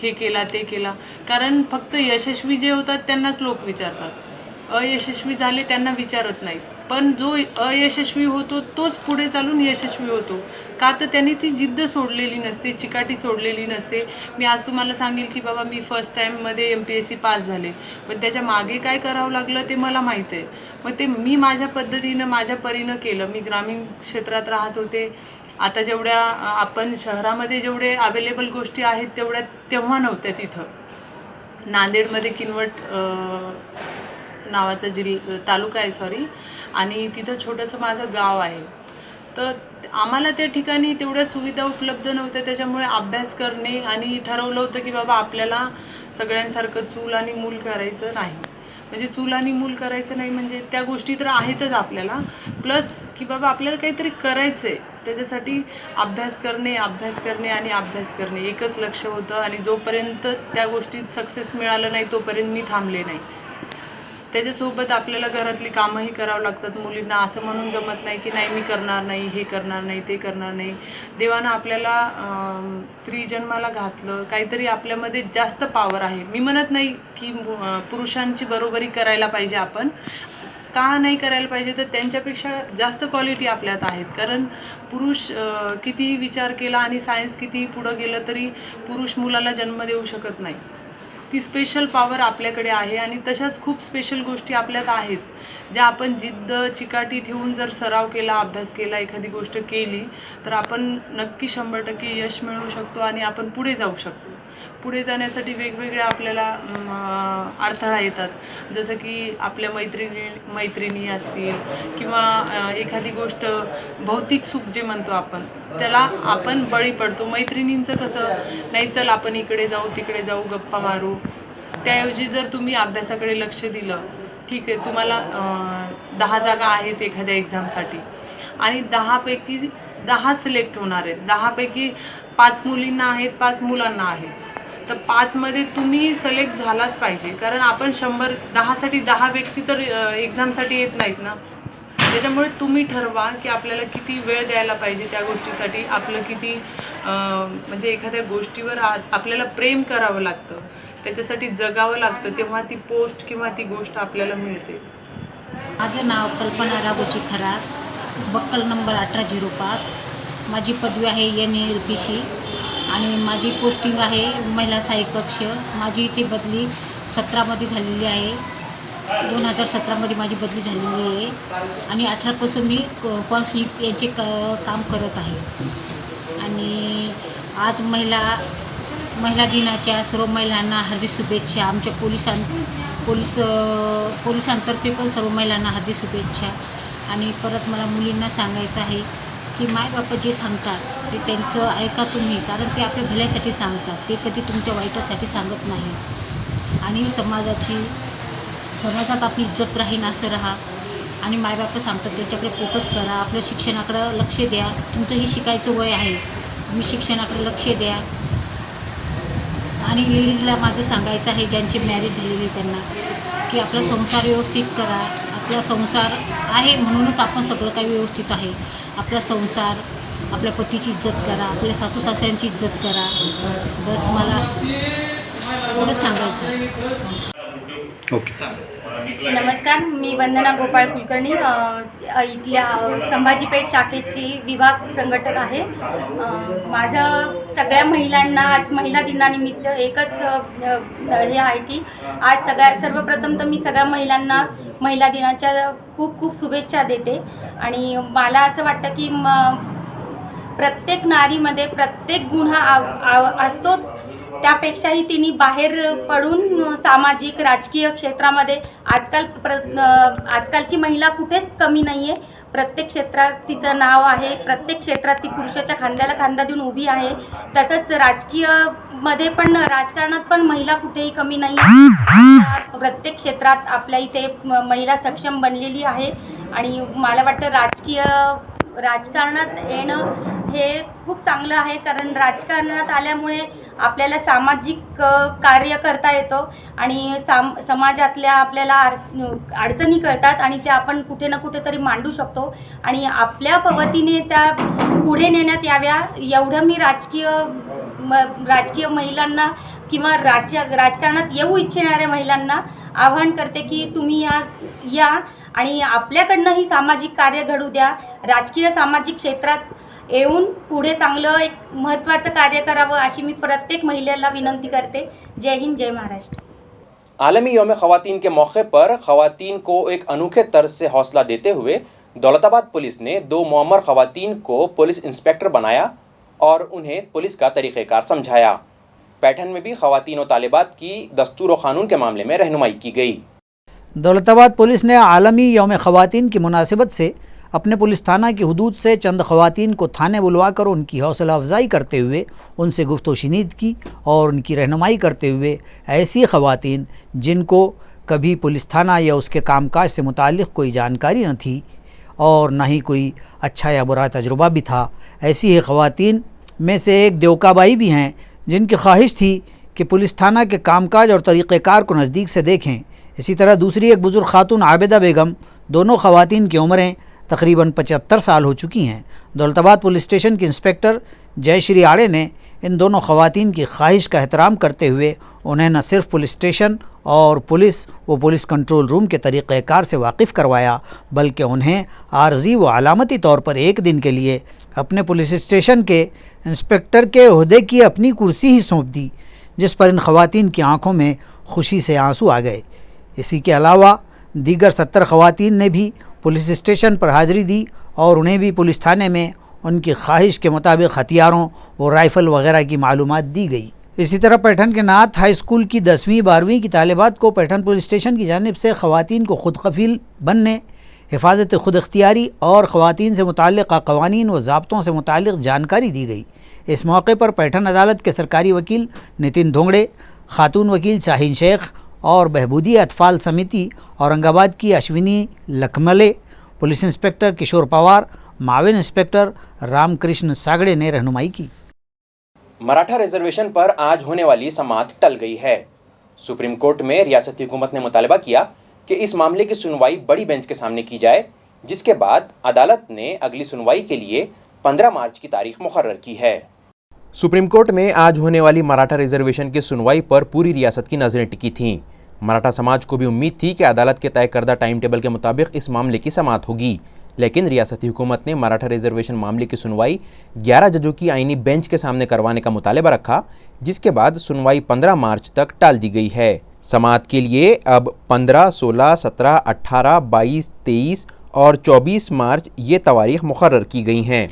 हे केला ते केला. कारण फक्त यशस्वी जे होतात त्यांनाच लोक विचारतात, अयशस्वी झाले त्यांना विचारत नाहीत. पण जो अयशस्वी होतो तोच पुढे चालून यशस्वी होतो. का तर त्याने ती जिद्द सोडलेली नसते, चिकाटी सोडलेली नसते. मी आज तुम्हाला सांगेल की बाबा मी फर्स्ट टाईममध्ये MPSC पास झाले, पण त्याच्या मागे काय करावं लागलं ते मला माहीत आहे. मग ते मी माझ्या पद्धतीनं माझ्या परीनं केलं. मी ग्रामीण क्षेत्रात राहत होते. आता जेवढ्या आपण शहरामध्ये जेवढे अवेलेबल गोष्टी आहेत तेवढ्या तेव्हा नव्हत्या तिथं. नांदेडमध्ये किनवट नावाचा तालुका आहे आणि तिथं छोटंसं माझं गाव आहे. तर आम्हाला त्या ठिकाणी तेवढ्या सुविधा उपलब्ध नव्हत्या. त्याच्यामुळे अभ्यास करणे आणि ठरवलं होतं की बाबा आपल्याला सगळ्यांसारखं चूल आणि मूल करायचं नाही. म्हणजे चूल आणि मूल करायचं नाही म्हणजे त्या गोष्टी तर आहेतच आपल्याला, प्लस की बाबा आपल्याला काहीतरी करायचं आहे. त्याच्यासाठी अभ्यास करणे आणि अभ्यास करणे एकच लक्ष होतं. आणि जोपर्यंत त्या गोष्टीत सक्सेस मिळालं नाही तोपर्यंत मी थांबले नाही. त्याच्यासोबत आपल्याला घरातली कामंही करावं लागतात. मुलींना असं म्हणून जमत नाही की नाही मी करणार नाही, हे करणार नाही, ते करणार नाही. देवानं आपल्याला स्त्री जन्माला घातलं, काहीतरी आपल्यामध्ये जास्त पॉवर आहे. मी म्हणत नाही की पुरुषांची बरोबरी करायला पाहिजे आपण, का नाही करायला पाहिजे तर त्यांच्यापेक्षा जास्त क्वालिटी आपल्यात आहेत. कारण पुरुष कितीही विचार केला आणि सायन्स कितीही पुढं गेलं तरी पुरुष मुलाला जन्म देऊ शकत नाही. ती स्पेशल पॉवर आपल्याकडे आहे आणि तशाच खूप स्पेशल गोष्टी आपल्यात आहेत ज्या आपण जिद्द चिकाटी ठेवून जर सराव केला, अभ्यास केला, एखादी गोष्ट केली तर आपण नक्की 100% यश मिळवू शकतो आणि आपण पुढे जाऊ शकतो. पुढे जाण्यासाठी वेगवेगळ्या आपल्याला अडथळा येतात. जसं की आपल्या मैत्रिणी असतील किंवा एखादी गोष्ट भौतिक सुख जे म्हणतो आपण त्याला आपण बळी पडतो. मैत्रिणींचं कसं नाही, चल आपण इकडे जाऊ तिकडे जाऊ गप्पा मारू. त्याऐवजी जर तुम्ही अभ्यासाकडे लक्ष दिलं, ठीक आहे तुम्हाला 10 जागा आहेत एखाद्या एक्झामसाठी आणि 10 पैकी 10 सिलेक्ट होणार आहेत, 10 पैकी 5 मुलींना आहेत, 5 मुलांना आहेत, तर 5 मध्ये तुम्ही सिलेक्ट झालाच पाहिजे. कारण आपण 10साठी 10 व्यक्ती तर एक्झामसाठी येत नाहीत ना. त्याच्यामुळे तुम्ही ठरवा की आपल्याला किती वेळ द्यायला पाहिजे त्या गोष्टीसाठी, आपलं किती म्हणजे एखाद्या गोष्टीवर आपल्याला प्रेम करावं लागतं, त्याच्यासाठी जगावं लागतं, तेव्हा ती पोस्ट किंवा ती गोष्ट आपल्याला मिळते. माझं नाव कल्पना राघोजी खरात, बक्कल नंबर 1805. माझी पदवी आहे NALPC आणि माझी पोस्टिंग आहे महिला सहाय्यक कक्ष. माझी इथे बदली 17मध्ये झालेली आहे. 2017मध्ये माझी बदली झालेली आहे आणि 18पासून मी कॉन्सलिंग यांचे काम करत आहे. आणि आज महिला दिनाच्या सर्व महिलांना हार्दिक शुभेच्छा. आमच्या पोलिसांतर्फे पण सर्व महिलांना हार्दिक शुभेच्छा. आणि परत मला मुलींना सांगायचं आहे की मायबाप जे सांगतात ते त्यांचं ऐका तुम्ही, कारण ते आपल्या भल्यासाठी सांगतात, ते कधी तुमच्या वाईटासाठी सांगत नाही. आणि समाजात आपली इज्जत राहीन असं राहा. आणि मायबाप सांगतात त्याच्याकडे फोकस करा, आपलं शिक्षणाकडं लक्ष द्या. तुमचंही शिकायचं वय आहे, तुम्ही शिक्षणाकडे लक्ष द्या. आणि लेडीजला माझं सांगायचं आहे ज्यांची मॅरेज झालेली त्यांना की आपला संसार व्यवस्थित करा. आपला संसार आहे म्हणूनच आपण सगळं काही व्यवस्थित आहे. आपला संसार, आपल्या पतीची इज्जत करा, आपल्या सासू सासऱ्यांची इज्जत करा. बस मला एवढंच सांगायचं आहे. नमस्कार, मी वंदना गोपाळ कुलकर्णी, इथल्या संभाजीपेठ शाखेची विभाग संघटक आहे. माझं सगळ्या महिलांना आज महिला दिनानिमित्त एकच हे आहे की आज सर्वप्रथम तर मी सगळ्या महिलांना महिला दिनाच्या खूप खूप शुभेच्छा देते. आणि मला असं वाटतं की प्रत्येक नारीमध्ये प्रत्येक गुण हा असतोच, त्यापेक्षाही तिने बाहेर पडून सामाजिक राजकीय क्षेत्रामध्ये आजकालची महिला कुठेच कमी नाही आहे. प्रत्येक क्षेत्रात तिचं नाव आहे, प्रत्येक क्षेत्रात ती पुरुषाच्या खांद्याला खांदा देऊन उभी आहे. तसंच राजकीयमध्ये पण, राजकारणात पण महिला कुठेही कमी नाही आहे. प्रत्येक क्षेत्रात आपल्या इथे महिला सक्षम बनलेली आहे. आणि मला वाटतं राजकारणात येणं हे खूप चांगलं आहे, कारण राजकारणात आल्यामुळे आपल्याला सामाजिक कार्य करता येतं आणि समाजातल्या आपल्याला अडचणी कळतात आणि त्या आपण कुठे ना कुठेतरी मांडू शकतो आणि आपल्या पद्धतीने त्या पुढे नेण्यात याव्या, एवढं मी राजकीय महिलांना किंवा राजकारणात येऊ इच्छिणाऱ्या महिलांना आवाहन करते की तुम्ही या आणि आपल्याकडनंही सामाजिक कार्य घडू द्या, राजकीय सामाजिक क्षेत्रात येऊन पुढे चांगलं एक महत्त्वाचं कार्य करावं अशी मी प्रत्येक महिलेला विनंती करते. जय हिंद, जय महाराष्ट्र. आलमी यौम ख़वातीन के मौके पर ख़वातीन को एक अनोखे तर्ज से हौसला देते हुए दौलताबाद पुलिस ने 2 मुअम्मर ख़वातीन को पुलिस इंस्पेक्टर बनाया और उन्हें पुलिस का तरीक़ेकार समझाया. पैठन में भी ख़वातीन और तालिबात की दस्तूर और क़ानून के मामले में रहनुमाई की गई. दौलताबाद पुलिस ने आलमी यौम ख़वातीन की मुनासिबत से अपने पुलिस थाना की हदूद से चंद ख़वातीन को थाने बुलवाकर उनकी हौसला अफजाई करते हुए उनसे गुफ्तगू-शिनीद की और उनकी रहनुमाई करते हुए ऐसी ख़वातीन जिनको कभी पुलिस थाना या उसके कामकाज से मुताल्लिक़ कोई जानकारी न थी और न ही कोई अच्छा या बुरा तजुर्बा भी था, ऐसी ही ख़वातीन में से एक देवकाबाई भी हैं जिनकी ख्वाहिश थी कि पुलिस थाना के कामकाज और तरीक़ेकार को नज़दीक से देखें. इसी तरह दूसरी एक बुज़ुर्ग खातून आबिदा बेगम, दोनों ख़वातीन की उम्रें तकरीबन 75 साल हो चुकी हैं. दौलताबाद पुलिस स्टेशन के इंस्पेक्टर जयश्री आड़े ने इन दोनों ख़वातीन की ख्वाहिश का एहतराम करते हुए उन्हें न सिर्फ पुलिस स्टेशन और पुलिस कंट्रोल रूम के तरीक़ेकार से वाकिफ़ करवाया, बल्कि उन्हें आर्जी व अलामती तौर पर एक दिन के लिए अपने पुलिस स्टेशन के इंस्पेक्टर के ओहदे की अपनी कुर्सी ही सौंप दी, जिस पर इन ख़वातीन की आंखों में खुशी से आंसू आ गए. इसी के अलावा दीगर 70 ख़वातीन ने भी पुलिस स्टेशन पर हाज़िरी दी और उन्हें भी पुलिस थाने में उनकी ख्वाहिश के मुताबिक हथियारों और राइफ़ल वगैरह की मालूमात दी गई. इसी तरह पैठन के नाथ हाई स्कूल की 10वीं 12वीं की तालिबात को पैठन पुलिस स्टेशन की जानिब से ख़वातीन को खुद कफ़ील बनने, हिफाजत खुद इख्तियारी और ख़वातीन से मुताल्लिक़ क़वानीन व ज़ाब्तों से मुताल्लिक़ जानकारी दी गई. इस मौके पर पैठन अदालत के सरकारी वकील नितिन धोंगड़े, खातून वकील शाहीन शेख और बहबूदी अतफ़ाल समिति औरंगाबाद की अश्विनी लखमले, पुलिस इंस्पेक्टर किशोर पवार, माविन इंस्पेक्टर रामकृष्ण सागड़े ने रहनुमाई की. मराठा रिजर्वेशन पर आज होने वाली समाअत टल गई है. सुप्रीम कोर्ट में रियासती हुकूमत ने मुतालबा किया कि इस मामले की सुनवाई बड़ी बेंच के सामने की जाए, जिसके बाद अदालत ने अगली सुनवाई के लिए 15 मार्च की तारीख मुकर्रर की है. सुप्रीम कोर्ट में आज होने वाली मराठा रिजर्वेशन की सुनवाई पर पूरी रियासत की नज़रें टिकी थीं. मराठा समाज को भी उम्मीद थी कि अदालत के तय करदा टाइम टेबल के मुताबिक इस मामले की समाअत होगी, लेकिन रियासती हुकूमत ने मराठा रिजर्वेशन मामले की सुनवाई 11 जजों की आईनी बेंच के सामने करवाने का मुतालबा रखा, जिसके बाद सुनवाई 15 मार्च तक टाल दी गई है. समाअत के लिए अब 15, 16, 17, 18, 22, 23 और 24 मार्च ये तवारीख मुकर्रर की गई हैं.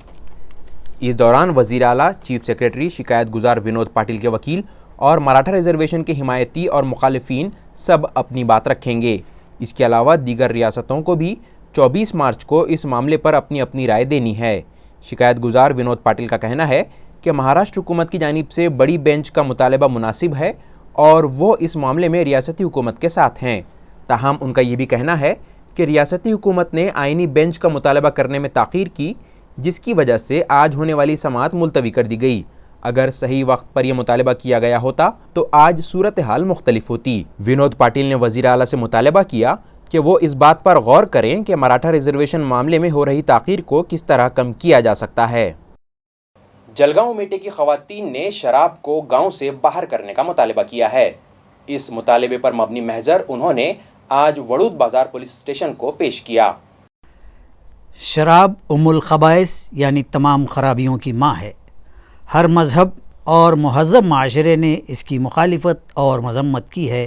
इस दौरान वज़ीर आला, चीफ सेक्रेटरी, शिकायत गुजार विनोद पाटिल के वकील और मराठा रिजर्वेशन के हिमायती और मुखालिफिन सब अपनी बात रखेंगे. इसके अलावा दीगर रियासतों को भी 24 मार्च को इस मामले पर अपनी अपनी राय देनी है. शिकायत गुजार विनोद पाटिल का कहना है कि महाराष्ट्र हुकूमत की जानिब से बड़ी बेंच का मुतालबा मुनासिब है और वो इस मामले में रियासती हुकूमत के साथ हैं. ताहम उनका ये भी कहना है कि रियासती हुकूमत ने आइनी बेंच का मुतालबा करने में ताख़ीर की, जिसकी वजह से आज होने वाली समाअत मुलतवी कर दी गई. अगर सही वक्त पर यह मुतालबा किया गया होता तो आज सूरत हाल मुख्तलिफ होती. विनोद पाटिल ने वज़ीर आला से मुतालबा किया कि वो इस बात पर गौर करें कि मराठा रिजर्वेशन मामले में हो रही ताख़ीर को किस तरह कम किया जा सकता है. जलगांव मेटे की ख़वातीन ने शराब को गांव से बाहर करने का मुतालबा किया है. इस मुतालबे पर मबनी महजर उन्होंने आज वड़ूद बाज़ार पुलिस स्टेशन को पेश किया. शराब उम्मुल ख़बाइस यानी तमाम ख़राबियों की माँ है. हर मज़हब और महज़्ज़ब माशरे ने इसकी मुखालिफत और मज़म्मत की है.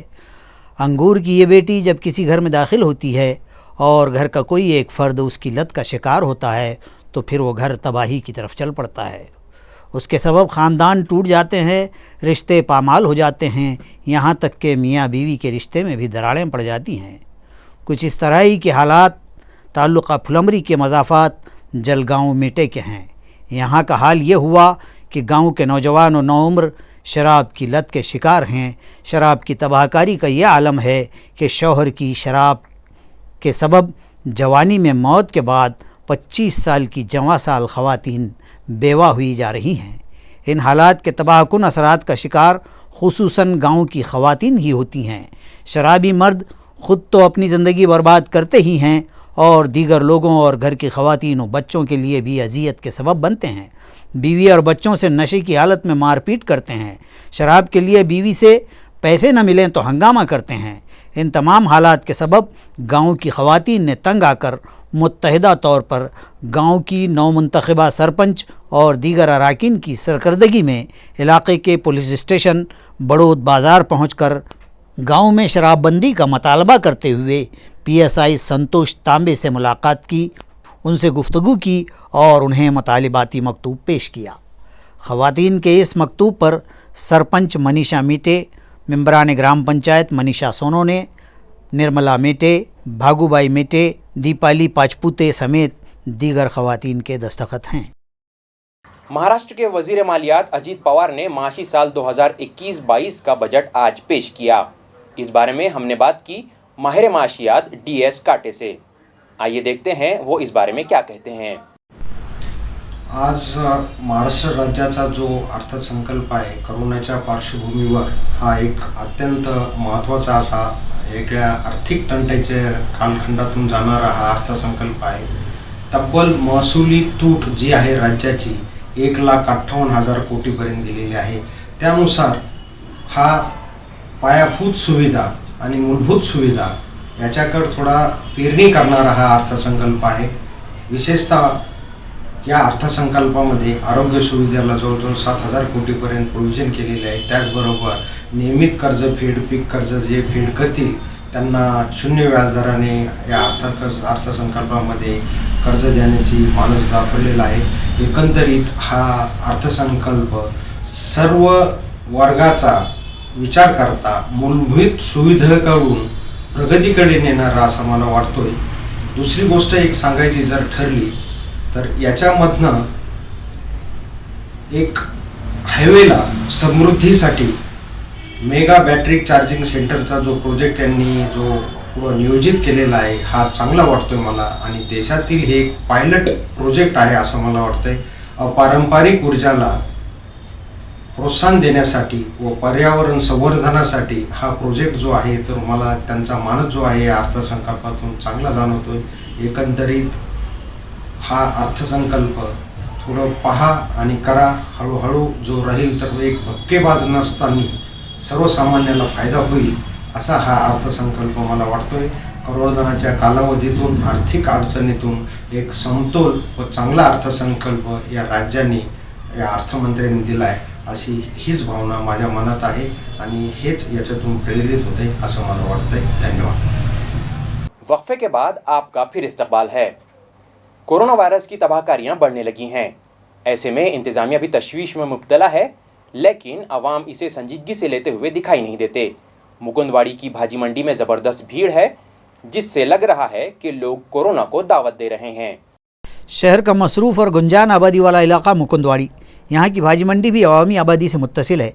अंगूर की ये बेटी जब किसी घर में दाखिल होती है और घर का कोई एक फ़र्द उसकी लत का शिकार होता है तो फिर वो घर तबाही की तरफ चल पड़ता है. उसके सबब ख़ानदान टूट जाते हैं, रिश्ते पामाल हो जाते हैं, यहाँ तक कि मियाँ बीवी के रिश्ते में भी दरारें पड़ जाती हैं. कुछ इस तरह ही के हालात ताल्लुक़ फुलमरी के मज़ाफ़ात जलगांव मेटे के हैं. यहाँ का हाल ये हुआ कि गांव के नौजवान और नौउम्र शराब की लत के शिकार हैं. शराब की तबाहकारी का ये आलम है कि शौहर की शराब के सबब जवानी में मौत के बाद 25 साल की जवां साल ख़वातीन बेवा हुई जा रही हैं. इन हालात के तबाहकुन असरात का शिकार खुसूसन गाँव की ख़वातीन ही होती हैं. शराबी मर्द ख़ुद तो अपनी ज़िंदगी बर्बाद करते ही हैं और दीगर लोगों और घर की ख़वातीन और बच्चों के लिए भी अजियत के सबब बनते हैं. बीवी और बच्चों से नशे की हालत में मारपीट करते हैं. शराब के लिए बीवी से पैसे न मिलें तो हंगामा करते हैं. इन तमाम हालात के सबब गांव की ख़वातीन ने तंग आकर मुत्तहिदा तौर पर गांव की नौमुंतखबा सरपंच और दीगर अराकीन की सरकर्दगी में इलाके के पुलिस स्टेशन बड़ौद बाज़ार पहुंचकर गांव में शराबबंदी का मतालबा करते हुए PSI संतोष तांबे से मुलाकात की, उनसे गुफ्तगू की और उन्हें मतालिबाती मकतूब पेश किया। ख़वातीन के इस मकतूब पर सरपंच मनीषा मीटे, मेंबरान ग्राम पंचायत मनीषा सोनोने, निर्मला मेटे, भागूबाई मेटे, दीपाली पाचपुते समेत दीगर ख़वातीन के दस्तखत हैं। महाराष्ट्र के वजीर मालियात अजीत पवार ने माशी साल 2021-22 का बजट आज पेश किया। इस बारे में हमने बात की माहिर माशियात DS काटे से। आइए देखते हैं वो इस बारे में क्या कहते हैं। आज महाराष्ट्र राज्याचा जो अर्थसंकल्प आहे कोरोनाच्या पार्श्वभूमीवर हा एक अत्यंत महत्त्वाचा असा वेगळ्या आर्थिक टंचाईच्या कालखंडातून जाणारा हा अर्थसंकल्प आहे। तब्बल महसुली तूट जी आहे राज्याची 1,58,000 कोटीपर्यंत गेलेली आहे। त्यानुसार हा पायाभूत सुविधा आणि मूलभूत सुविधा याच्याकडे थोडा पेरणी करणारा हा अर्थसंकल्प आहे। विशेषतः या अर्थसंकल्पामध्ये आरोग्य सुविधेला जवळजवळ 7,000 कोटीपर्यंत प्रोव्हिजन केलेले आहे। त्याचबरोबर नियमित कर्जफेड, पीक कर्ज जे फेड करतील त्यांना शून्य व्याजदराने या अर्थसंकल्पामध्ये कर्ज देण्याची मानस दाखवलेला आहे। एकंदरीत हा अर्थसंकल्प सर्व वर्गाचा विचार करता मूलभूत सुविधेकडून प्रगतीकडे नेणारा असं मला वाटतोय। दुसरी गोष्ट एक सांगायची जर ठरली तर याच्यामधनं एक हायवेला समृद्धीसाठी मेगा बॅटरी चार्जिंग सेंटरचा जो प्रोजेक्ट यांनी जो पुढं नियोजित केलेला आहे हा चांगला वाटतोय मला आणि देशातील हे एक पायलट प्रोजेक्ट आहे असं मला वाटतंय। पारंपरिक ऊर्जाला प्रोत्साहन देण्यासाठी व पर्यावरण संवर्धनासाठी हा प्रोजेक्ट जो आहे तर मला त्यांचा मानस जो आहे अर्थसंकल्पातून चांगला जाणवतोय। एकंदरीत हा अर्थसंकल्प थोडं पहा आणि करा, हळूहळू जो राहील तर एक भक्केबाज नसताना सर्वसामान्याला फायदा होईल असा हा अर्थसंकल्प मला वाटतोय। करोडोनाच्या कालावधीतून आर्थिक अडचणीतून एक समतोल व चांगला अर्थसंकल्प या राज्याने या अर्थमंत्र्यांनी दिलाय अशी हीच भावना माझ्या मनात आहे आणि हेच याच्यातून प्रेरित होते असं मला वाटतंय। धन्यवाद। वक्फे के बाद आपका फिर इस्तकबाल है। कोरोना वायरस की तबाहकारियां बढ़ने लगी हैं। ऐसे में इंतजामिया भी तशवीश में मुब्तला है, लेकिन अवाम इसे संजीदगी से लेते हुए दिखाई नहीं देते। मुकुंदवाड़ी की भाजी मंडी में ज़बरदस्त भीड़ है, जिससे लग रहा है कि लोग कोरोना को दावत दे रहे हैं। शहर का मसरूफ़ और गुंजान आबादी वाला इलाका मुकुंदवाड़ी, यहाँ की भाजी मंडी भी अवामी आबादी से मुत्तसिल है।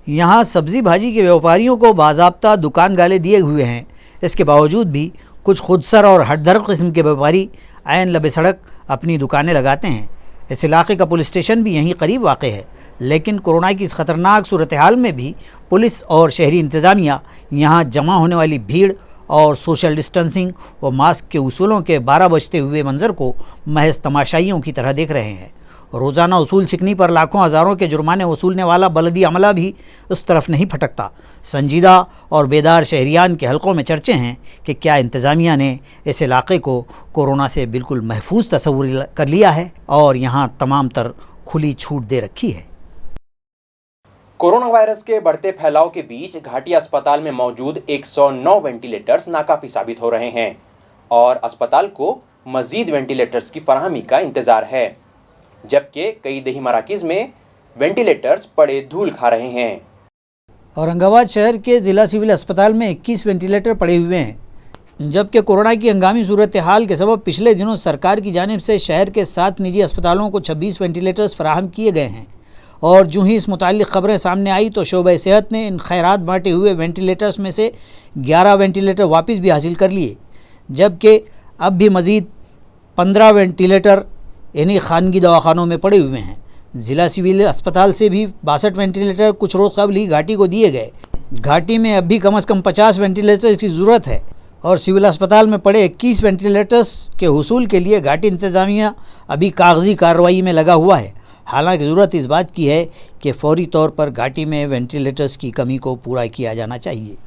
यहाँ सब्ज़ी भाजी के व्यापारियों को बाज़ाब्ता दुकान गाले दिए हुए हैं। इसके बावजूद भी कुछ खुदसर और हटधर किस्म के व्यापारी ऐन लबे सड़क अपनी दुकानें लगाते हैं। इस इलाके का पुलिस स्टेशन भी यहीं करीब वाक़ है, लेकिन कोरोना की इस ख़तरनाक सूरत हाल में भी पुलिस और शहरी इंतज़ामिया यहाँ जमा होने वाली भीड़ और सोशल डिस्टेंसिंग व मास्क के उसूलों के 12 बजते हुए मंज़र को महज तमाशाइयों की तरह देख रहे हैं। रोज़ाना उसूल छिकनी पर लाखों हज़ारों के जुर्माने वसूलने वाला बलदी अमला भी उस तरफ नहीं भटकता। संजीदा और बेदार शहरियान के हलकों में चर्चे हैं कि क्या इंतज़ामिया ने इस इलाके को कोरोना से बिल्कुल महफूज तस्वुर कर लिया है और यहाँ तमाम तर खुली छूट दे रखी है। कोरोना वायरस के बढ़ते फैलाव के बीच घाटी अस्पताल में मौजूद 109 वेंटिलेटर्स नाकाफी साबित हो रहे हैं और अस्पताल को मज़ीद वेंटिलेटर्स की फराहमी का इंतज़ार है, जबकि कई दही मराकिज़ में वेंटिलेटर्स पड़े धूल खा रहे हैं। औरंगाबाद शहर के ज़िला सिविल अस्पताल में 21 वेंटिलेटर पड़े हुए हैं, जबकि कोरोना की हंगामी सूरत हाल के सबब पिछले दिनों सरकार की जानिब से शहर के 7 निजी अस्पतालों को 26 वेंटिलेटर्स फराहम किए गए हैं। और जो ही इस मुताल्लिक़ ख़बरें सामने आई तो शोबे सेहत ने इन खैरात बांटे हुए वेंटिलेटर्स में से 11 वेंटिलेटर वापस भी हासिल कर लिए, जबकि अब भी मज़ीद 15 वेंटिलेटर यानी खानगी दवाखानों में पड़े हुए हैं। ज़िला सिविल अस्पताल से भी 62 वेंटिलेटर कुछ रोज़ कबल ही घाटी को दिए गए। घाटी में अब भी कम से कम 50 वेंटिलेटर्स की ज़रूरत है और सिविल अस्पताल में पड़े 21 वेंटिलेटर्स के हुसूल के लिए घाटी इंतज़ामिया अभी कागज़ी कार्रवाई में लगा हुआ है। हालांकि ज़रूरत इस बात की है कि फौरी तौर पर घाटी में वेंटिलेटर्स की कमी को पूरा किया जाना चाहिए।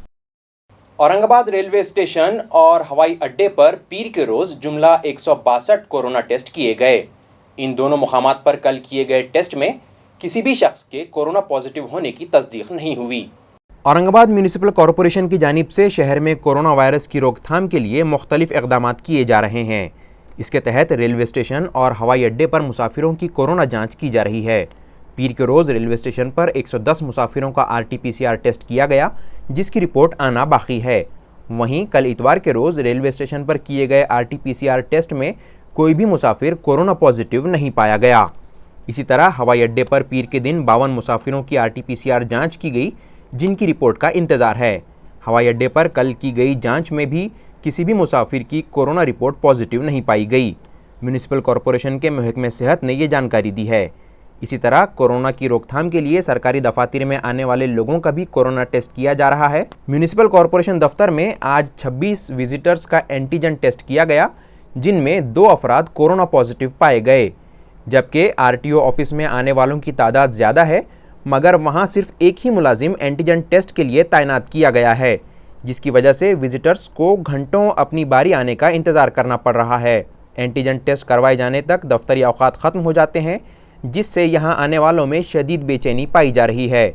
औरंगाबाद रेलवे स्टेशन और हवाई अड्डे पर पीर के रोज जुमला 162 कोरोना टेस्ट किए गए। इन दोनों मुकामात पर कल किए गए टेस्ट में किसी भी शख्स के कोरोना पॉजिटिव होने की तस्दीक नहीं हुई। औरंगाबाद म्यूनिसिपल कॉरपोरेशन की जानिब से शहर में कोरोना वायरस की रोकथाम के लिए मुख्तलिफ इक़दामात किए जा रहे हैं। इसके तहत रेलवे स्टेशन और हवाई अड्डे पर मुसाफिरों की कोरोना जांच की जा रही है। पीर के रोज़ रेलवे स्टेशन पर 110 मुसाफिरों का RT-PCR टेस्ट किया गया, जिसकी रिपोर्ट आना बाकी है। वहीं कल इतवार के रोज़ रेलवे स्टेशन पर किए गए RT-PCR टेस्ट में कोई भी मुसाफिर कोरोना पॉजिटिव नहीं पाया गया। इसी तरह हवाई अड्डे पर पीर के दिन 52 मुसाफिरों की RT-PCR जाँच की गई, जिनकी रिपोर्ट का इंतज़ार है। हवाई अड्डे पर कल की गई जांच में भी किसी भी मुसाफिर की कोरोना रिपोर्ट पॉजिटिव नहीं पाई गई। म्यूनिसिपल कॉरपोरेशन के महकमे सेहत ने ये जानकारी दी है। इसी तरह कोरोना की रोकथाम के लिए सरकारी दफातर में आने वाले लोगों का भी कोरोना टेस्ट किया जा रहा है। म्यूनिसिपल कॉरपोरेशन दफ्तर में आज 26 विजिटर्स का एंटीजन टेस्ट किया गया, जिनमें 2 अफराद कोरोना पॉजिटिव पाए गए, जबकि RTO ऑफिस में आने वालों की तादाद ज़्यादा है, मगर वहां सिर्फ एक ही मुलाजिम एंटीजन टेस्ट के लिए तैनात किया गया है, जिसकी वजह से विजिटर्स को घंटों अपनी बारी आने का इंतज़ार करना पड़ रहा है। एंटीजन टेस्ट करवाए जाने तक दफ्तरी औकात ख़त्म हो जाते हैं, जिससे यहां आने वालों में शदीद बेचैनी पाई जा रही है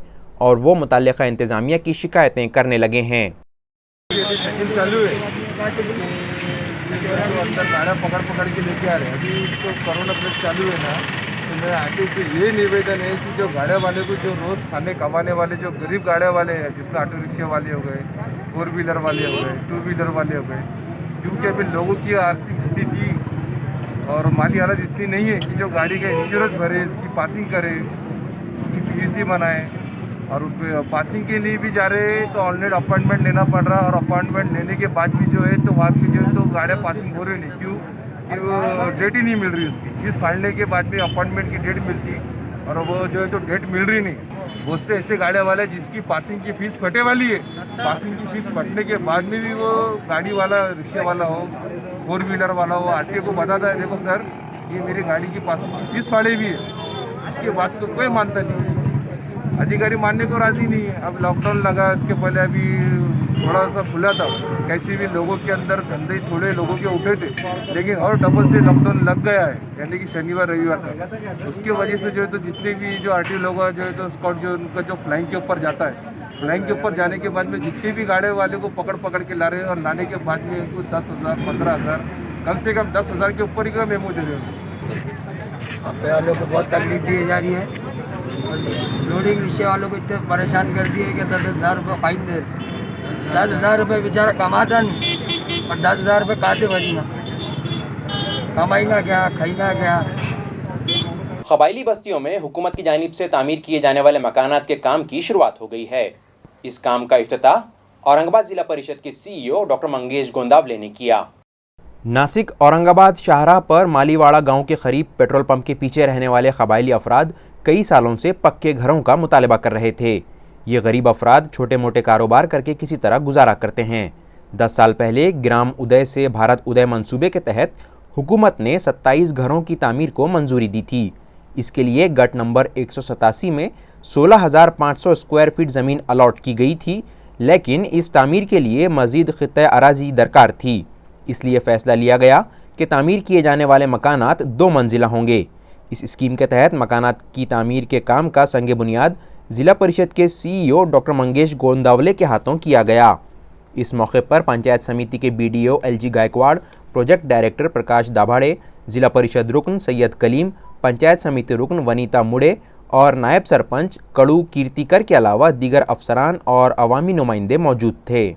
और वो मुतल्लिका इंतज़ामिया की शिकायतें करने लगे हैं। चालू है, अंदर गाड़ा पकड़ के लेके आ रहे हैं। अभी तो कोरोना प्लस चालू है ना, तो मेरा आगे से ये निवेदन है कि जो गाड़े वाले को, जो रोज़ खाने कमाने वाले, जो गरीब गाड़े वाले हैं, जिसमें ऑटो रिक्शा वाले हो गए, 4 व्हीलर वाले हो गए, 2 व्हीलर वाले हो गए, क्योंकि अभी लोगों की आर्थिक स्थिति और माली हालत इतनी नहीं है कि जो गाड़ी का इंश्योरेंस भरे, उसकी पासिंग करे, उसकी PUC बनाए, और पासिंग के लिए भी जा रहे हैं तो ऑनलाइन अपॉइंटमेंट लेना पड़ रहा है, और अपॉइंटमेंट लेने के बाद भी जो है तो वहाँ पे जो है तो गाड़ियाँ पासिंग हो रही नहीं। क्यों कि वो डेट ही नहीं मिल रही उसकी। फीस फाड़ने के बाद भी अपॉइंटमेंट की डेट मिलती और वो जो है तो डेट मिल रही नहीं। बहुत से ऐसे गाड़ियाँ वाले जिसकी पासिंग की फ़ीस फटे वाली है, पासिंग की फ़ीस फटने के बाद में भी वो गाड़ी वाला, रिक्शे वाला हो, 4 व्हीलर वाला हो, RTO को बताता है, देखो सर ये मेरी गाड़ी की पासिंग की फ़ीस फाड़ी हुई है। इसके बाद तो कोई मानता नहीं, अधिकारी मानने को राज़ी नहीं है। अब लॉकडाउन लगा, इसके पहले अभी थोड़ा सा खुला था, कैसे भी लोगों के अंदर धंधे थोड़े लोगों के उठे थे, लेकिन और डबल से लॉकडाउन लग गया है, यानी कि शनिवार रविवार तक। उसके वजह से जो है तो जितने भी जो RTO लोग जो है तो स्कॉट जो उनका जो फ्लाइंग के ऊपर जाता है, फ्लाइंग के ऊपर जाने के बाद में जितने भी गाड़े वाले को पकड़ के ला रहे हैं, और लाने के बाद में उनको 10,000 15,000 कम से कम 10,000 के ऊपर ही का मेमो दे रहे हैं। अब वालों को बहुत तकलीफ दी जा रही है। लोडिंग रिक्शे वालों को इतने परेशान कर दिए कि 10,000 रुपये फाइन दे। 10,000 रुपये बेचारा कमाता नहीं, और 10,000 रुपये कहाँ से बचेगा, कमाएगा क्या, खाएगा क्या। कबायली बस्तियों में हुकूमत की जानिब से तामीर किए जाने वाले मकानात के काम की शुरुआत हो गई है। इस काम का इफ्तिताह औरंगाबाद जिला परिषद के CEO डॉक्टर मंगेश गोंदावले ने किया। नासिक औरंगाबाद शाहराह पर मालीवाड़ा गांव के करीब पेट्रोल पंप के पीछे रहने वाले कबायली अफराद कई सालों से पक्के घरों का मुतालबा कर रहे थे। ये गरीब अफराद छोटे मोटे कारोबार करके किसी तरह गुजारा करते हैं। 10 साल पहले ग्राम उदय से भारत उदय मंसूबे के तहत हुकूमत ने 27 घरों की तामीर को मंजूरी दी थी। इसके लिए गट नंबर 187 में 16,500 स्क्वायर फीट ज़मीन अलॉट की गई थी, लेकिन इस तामीर के लिए मज़ीद ख़ित्ता अराज़ी दरकार थी। इसलिए फ़ैसला लिया गया कि तामीर किए जाने वाले मकानात 2 मंजिला होंगे। इस स्कीम के तहत मकानात की तामीर के काम का संग बुनियाद ज़िला परिषद के CEO डॉक्टर मंगेश गोंदावले के हाथों किया गया। इस मौके पर पंचायत समिति के BDO LG Gaikwad, project director Prakash Dabhade, Zilla Parishad रुकन सैयद कलीम, पंचायत समिति रुकन वनीता मुड़े और नायब सरपंच कड़ू कीर्तिकर के अलावा दीगर अफसरान और अवामी नुमाइंदे मौजूद थे।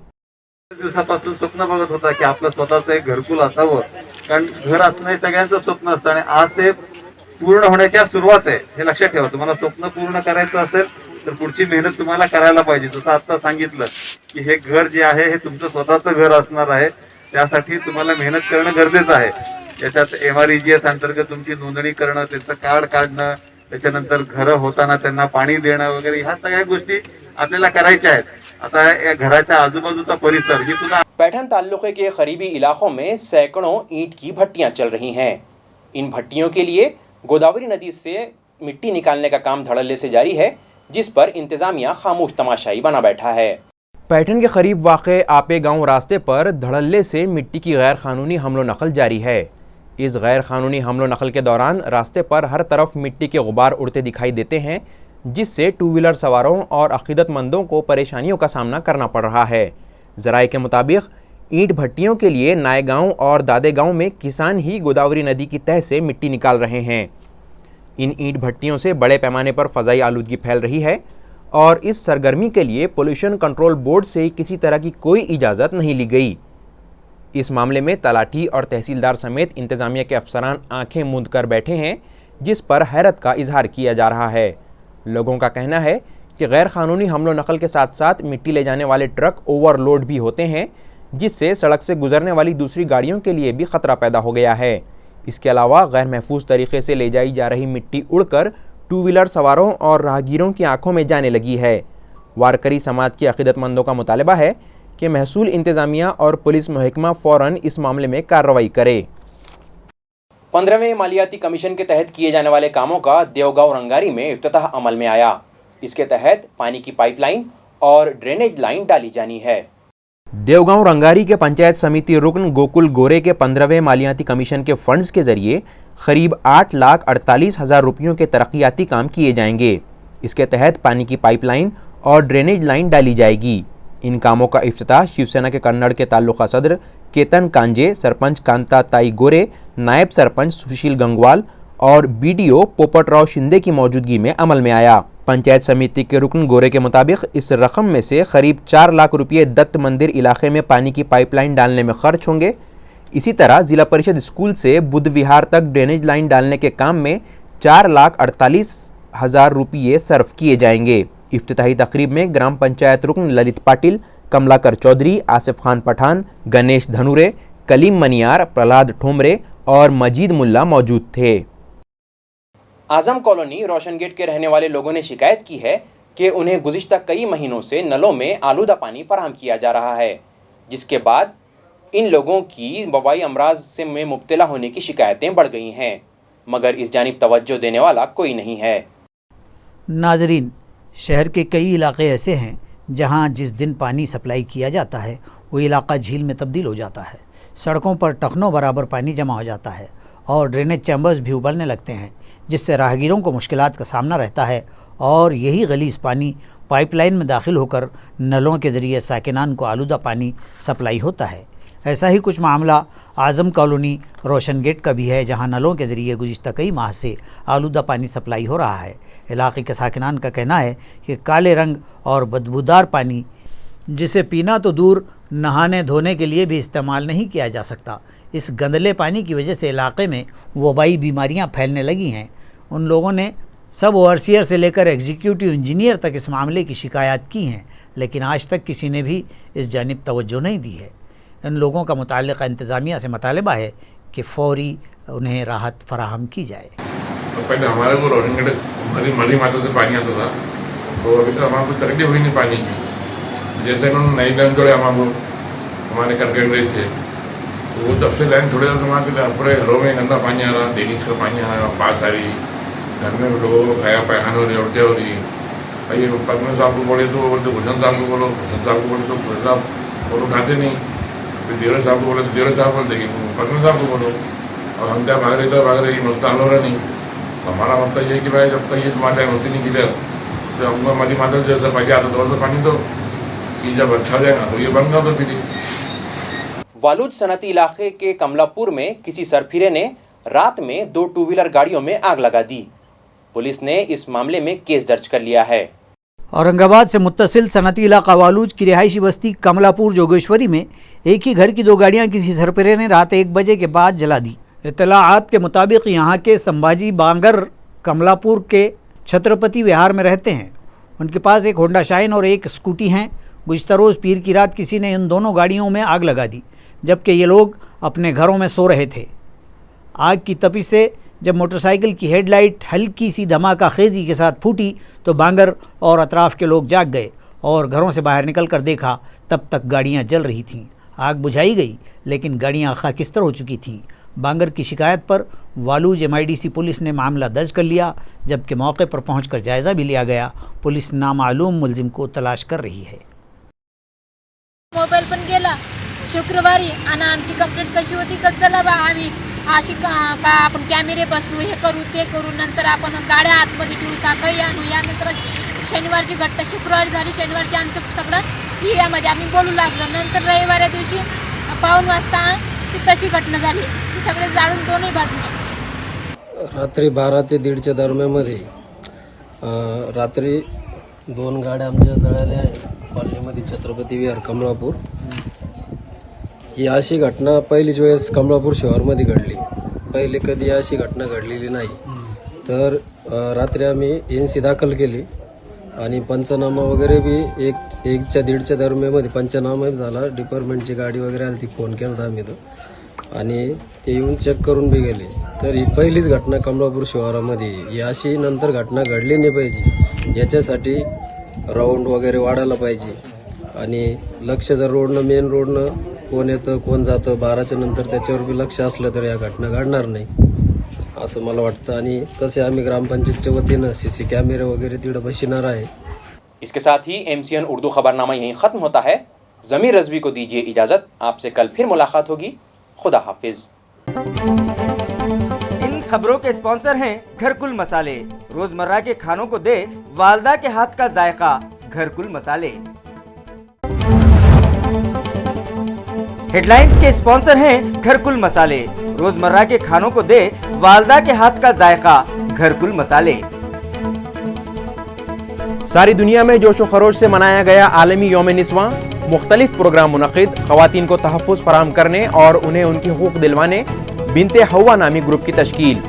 दिवसापासून स्वप्न बघत होता की आपलं स्वतःचं एक घरकुल असावं, कारण घर असणं हे सगळ्यांचं स्वप्न असतं आणि आज ते पूर्ण होण्याच्या सुरुवात आहे। हे लक्षात ठेवा, तुम्हाला स्वप्न पूर्ण करायचं असेल तर पुढची मेहनत तुम्हाला करायला पाहिजे। जसं आता सांगितलं की हे घर जे आहे हे तुमचं स्वतःचं घर असणार आहे, त्यासाठी तुम्हाला मेहनत करणं गरजेचं आहे। याच्यात MREGS अंतर्गत तुमची नोंदणी करणं, त्याचं कार्ड काढणं, त्याच्यानंतर घरं होताना त्यांना पाणी देणं वगैरे, ह्या सगळ्या गोष्टी आपल्याला करायच्या आहेत। आता या घराच्या आजूबाजूचा परिसर ही सुद्धा। पैठन ताल्लुके के करीबी इलाकों में सैकड़ों ईंट की भट्टियां चल रही हैं। इन भट्टियों के लिए गोदावरी नदी से मिट्टी निकालने का काम धड़ल्ले से जारी है, जिस पर इंतजामिया खामोश तमाशाई बना बैठा है। पैठन के करीब वाक़े आपे गांव रास्ते पर धड़ल्ले से मिट्टी की गैर कानूनी हमलो नकल जारी है। इस गैर कानूनी हमलो नकल के दौरान रास्ते पर हर तरफ मिट्टी के गुबार उड़ते दिखाई देते हैं, जिससे टू व्हीलर सवारों और अक़ीदतमंदों को परेशानियों का सामना करना पड़ रहा है। ज़राए के मुताबिक ईंट भट्टियों के लिए नायगांव और दादेगांव में किसान ही गोदावरी नदी की तह से मिट्टी निकाल रहे हैं। इन ईंट भट्टियों से बड़े पैमाने पर फ़ज़ाई आलूदगी फैल रही है और इस सरगर्मी के लिए पोल्यूशन कंट्रोल बोर्ड से किसी तरह की कोई इजाज़त नहीं ली गई। इस मामले में तलाठी और तहसीलदार समेत इंतज़ामिया के अफसरान आंखें मूंद कर बैठे हैं, जिस पर हैरत का इजहार किया जा रहा है। लोगों का कहना है कि गैर कानूनी हमलो नकल के साथ साथ मिट्टी ले जाने वाले ट्रक ओवरलोड भी होते हैं, जिससे सड़क से गुजरने वाली दूसरी गाड़ियों के लिए भी ख़तरा पैदा हो गया है। इसके अलावा गैर महफूज तरीके से ले जाई जा रही मिट्टी उड़कर टू व्हीलर सवारों और राहगीरों की आंखों में जाने लगी है। वारकरी समाज के अक़ीदतमंदों का मुतालबा है कि महसूल इंतज़ामिया और पुलिस महकमा फ़ौरन इस मामले में कार्रवाई करे। 15वें मालियाती कमीशन के तहत किए जाने वाले कामों का देवगांव रंगारी में इफ्तिताह अमल में आया। इसके तहत पानी की पाइपलाइन और ड्रेनेज लाइन डाली जानी है। देवगांव रंगारी के पंचायत समिति रुकन गोकुल गोरे के 15वें मालियाती कमीशन के फंड्स के जरिए करीब 8,48,000 रुपयों के तरक्याती काम किए जाएंगे। इसके तहत पानी की पाइपलाइन और ड्रेनेज लाइन डाली जाएगी। इन कामों का इफ्तिताह शिवसेना के कन्नड़ के ताल्लुका सदर केतन कांजे, सरपंच कांता ताई गोरे, नायब सरपंच सुशील गंगवाल और बीडीओ पोपटराव शिंदे की मौजूदगी में अमल में आया। पंचायत समिति के रुकन गोरे के मुताबिक इस रकम में से करीब 4 लाख रुपये दत्त मंदिर इलाके में पानी की पाइपलाइन डालने में खर्च होंगे। इसी तरह जिला परिषद स्कूल से बुद्ध विहार तक ड्रेनेज लाइन डालने के काम में 4,48,000 रुपये सर्फ किए जाएंगे। इफ्तिताही तकरीब में ग्राम पंचायत रुकन ललित पाटिल, कमलाकर चौधरी, आसिफ खान पठान, गणेश धनुरे, कलीम मनियार, प्रहलाद ठोमरे और मजीद मुल्ला मौजूद थे। आजम कॉलोनी रोशन गेट के रहने वाले लोगों ने शिकायत की है कि उन्हें गुज़िश्ता कई महीनों से नलों में आलूदा पानी फराहम किया जा रहा है, जिसके बाद इन लोगों की वबाई अमराज से में मुब्तला होने की शिकायतें बढ़ गई हैं, मगर इस जानिब तवज्जो देने वाला कोई नहीं है। नाजरीन, शहर के कई इलाके ऐसे हैं जहां जिस दिन पानी सप्लाई किया जाता है वो इलाका झील में तब्दील हो जाता है। सड़कों पर टखनों बराबर पानी जमा हो जाता है और ड्रेनेज चैम्बर्स भी उबलने लगते हैं, जिससे राहगीरों को मुश्किलात का सामना रहता है और यही गलीज़ पानी पाइपलाइन में दाखिल होकर नलों के ज़रिए साकिनान को आलूदा पानी सप्लाई होता है। ऐसा ही कुछ मामला आज़म कॉलोनी रोशन गेट का भी है, जहां नलों के ज़रिए गुज़िश्ता कई माह से आलूदा पानी सप्लाई हो रहा है। इलाके के साकिनान का कहना है कि काले रंग और बदबूदार पानी, जिसे पीना तो दूर नहाने धोने के लिए भी इस्तेमाल नहीं किया जा सकता, इस गंदले पानी की वजह से इलाके में वबाई बीमारियां फैलने लगी हैं। उन लोगों ने सब ओवरसियर से लेकर एग्जीक्यूटिव इंजीनियर तक इस मामले की शिकायत की हैं, लेकिन आज तक किसी ने भी इस जानिब तवज्जो नहीं दी है। इन लोगों का मुताल्लिक़ा इंतज़ामिया से मुतालबा है कि फ़ौरी उन्हें राहत फराहम की जाए। तो पहले हमारे को रोहिंगड मरी माता से पानी आता था, तो अभी तक हमारे को तकलीफ हुई नहीं पानी की। जैसे उन्होंने नई लाइन जोड़े हमारे कटगंडे से, तो वो जब से लाइन थोड़े देर हमारे पूरे घरों में गंदा पानी आ रहा, ड्रेनेज का पानी आ रहा, पास आ रही, घर में लोगों को खाया पैखाना हो रही, उल्टे हो रही। भाई पद्म साहब को बोले तो बोलते भूषण साहब को बोलो, भूषण साहब को बोले तो भूषण साहब बोलो उठाते नहीं, फिर धीरज साहब को बोले तो धीरज साहब बोलते कि पद्म साहब को बोलो, और हम क्या भाग रही नुकसान हो रहा नहीं। तो हमारा मतलब ये कि भाई जब तक ये तुम्हारी लाइन होती नहीं क्लियर, तो हमको हमारी माता जैसा पहले आता तो वैसा पानी दो, कि जब अच्छा जाएगा तो ये बन गया। तो फिर वालूद सनती इलाके के कमलापुर में किसी सरफिरे ने रात में 2 टू व्हीलर गाड़ियों में आग लगा दी। पुलिस ने इस मामले में केस दर्ज कर लिया है। औरंगाबाद से मुत्तसिल सनती इलाका वालूज की रिहायशी बस्ती कमलापुर जोगेश्वरी में एक ही घर की 2 गाड़ियां किसी सरफिरे ने रात 1 बजे के बाद जला दी। इत्तलाआत के मुताबिक यहाँ के संभाजी बांगर कमलापुर के छत्रपति विहार में रहते हैं। उनके पास एक होंडा शाइन और एक स्कूटी हैं। गुज़िश्ता रोज़ पीर की रात किसी ने इन दोनों गाड़ियों में आग लगा दी, जबकि ये लोग अपने घरों में सो रहे थे। आग की तपिश से जब मोटरसाइकिल की हेडलाइट हल्की सी धमाकाखेज़ी के साथ फूटी तो बांगर और अतराफ़ के लोग जाग गए और घरों से बाहर निकल कर देखा, तब तक गाड़ियां जल रही थीं। आग बुझाई गई लेकिन गाड़ियां खाकिस्तर हो चुकी थीं। बांगर की शिकायत पर वालूज MIDC पुलिस ने मामला दर्ज कर लिया, जबकि मौके पर पहुंचकर जायज़ा भी लिया गया। पुलिस नामालूम मुलजिम को तलाश कर रही है। मोबाईल पण गेला शुक्रवारी आणि आमची कंप्लेंट कशी होती का चला बा आम्ही अशी का आपण कॅमेरे बसवू हे करू ते करू नंतर आपण गाड्या आतमध्ये ठेवू साखळी आणू यानंतर शनिवारची घटना शुक्रवारी झाली शनिवारची आमचं सगळं यामध्ये आम्ही बोलू लागलो नंतर रविवारी दिवशी 5 वाजता ती तशी घटना झाली ती सगळे जाळून दोन्ही बाजूने रात्री 12 ते 1:30च्या दरम्यानमध्ये रात्री 2 गाड्या आमच्या जळाल्या कॉलनीमध्ये छत्रपती विहार कमळापूर ही अशी घटना पहिलीच वेळेस कमळापूर शहरामध्ये घडली पहिले कधी अशी घटना घडलेली नाही तर रात्री आम्ही NC दाखल केली आणि पंचनामा वगैरे बी 1च्या 1:30च्या दरम्यानमध्ये पंचनामा झाला डिपार्टमेंटची गाडी वगैरे आली ती फोन केला आम्ही तो आणि ते येऊन चेक करून बी गेले तर ही पहिलीच घटना कमळापूर शहरामध्ये ही अशी नंतर घटना घडली नाही पाहिजे याच्यासाठी राऊंड वगैरे वाढायला पाहिजे आणि लक्ष जर रोडनं मेन रोडनं कोण येतं कोण जातं 12च्या नंतर त्याच्यावर बी लक्ष असलं तर या घटना घडणार नाही असं मला वाटतं आणि तसे आम्ही ग्रामपंचायतच्या वतीनं CC कॅमेरे वगैरे तिकडे बसणार आहे. इसके साथ ही MCN उर्दू खबरनामा यहीं ख़त्म होता है. ज़मीर रज़वी को दीजिए इजाज़त. आपसे कल फिर मुलाकात होगी. खुदा हाफिज़. इन खबरों के स्पॉन्सर हैं घरकुल मसाले. रोजमर्रा के खानों को दे वालदा के हाथ का जायका. घरकुल मसाले. हेडलाइंस के स्पॉन्सर हैं घरकुल मसाले. रोजमर्रा के खानों को दे वालदा के हाथ का जायका. घरकुल मसाले. सारी दुनिया में जोशो खरोश से मनाया गया आलमी यौम निस्वां. मुख्तलिफ प्रोग्राम मुनक़िद. ख़वातीन को तहफ़्फ़ुज़ फराहम करने और उन्हें उनके हुकूक़ दिलवाने बिनते हवा नामी ग्रुप की तश्कील.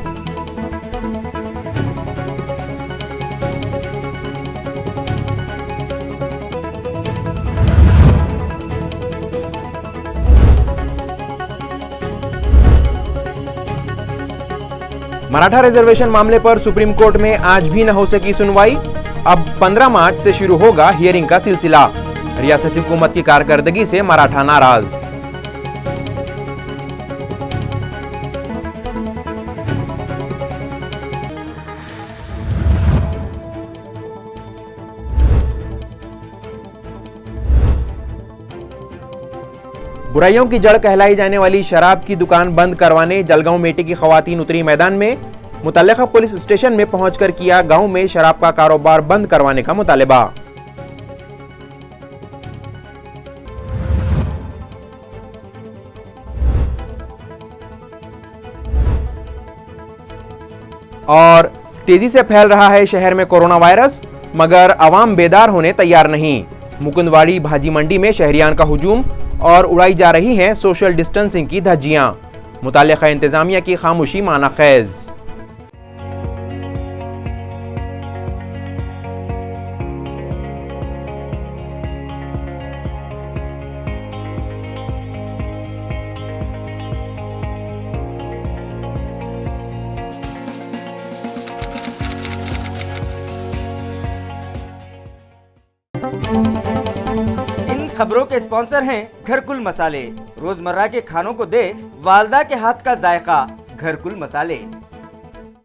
मराठा रिजर्वेशन मामले पर सुप्रीम कोर्ट में आज भी न हो सकी सुनवाई. अब 15 मार्च से शुरू होगा हियरिंग का सिलसिला. रियासती हुकूमत की कारकर्दगी से मराठा नाराज. बुराइयों की जड़ कहलाई जाने वाली शराब की दुकान बंद करवाने जलगांव मेटी की खवातीन उतरी मैदान में. मुतल्लिका पुलिस स्टेशन में पहुंचकर किया गांव में शराब का कारोबार बंद करवाने का मुतालिबा. और तेजी से फैल रहा है शहर में कोरोना वायरस, मगर अवाम बेदार होने तैयार नहीं. मुकुंदवाड़ी भाजी मंडी में शहरियान का हुजूम और उड़ाई जा रही हैं सोशल डिस्टेंसिंग की धज्जियां. मुताल्लिका इंतजामिया की खामोशी माना खैज. खबरों के स्पॉन्सर हैं घरकुल मसाले. रोजमर्रा के खानों को दे वालदा के हाथ का जायका. घरकुल मसाले.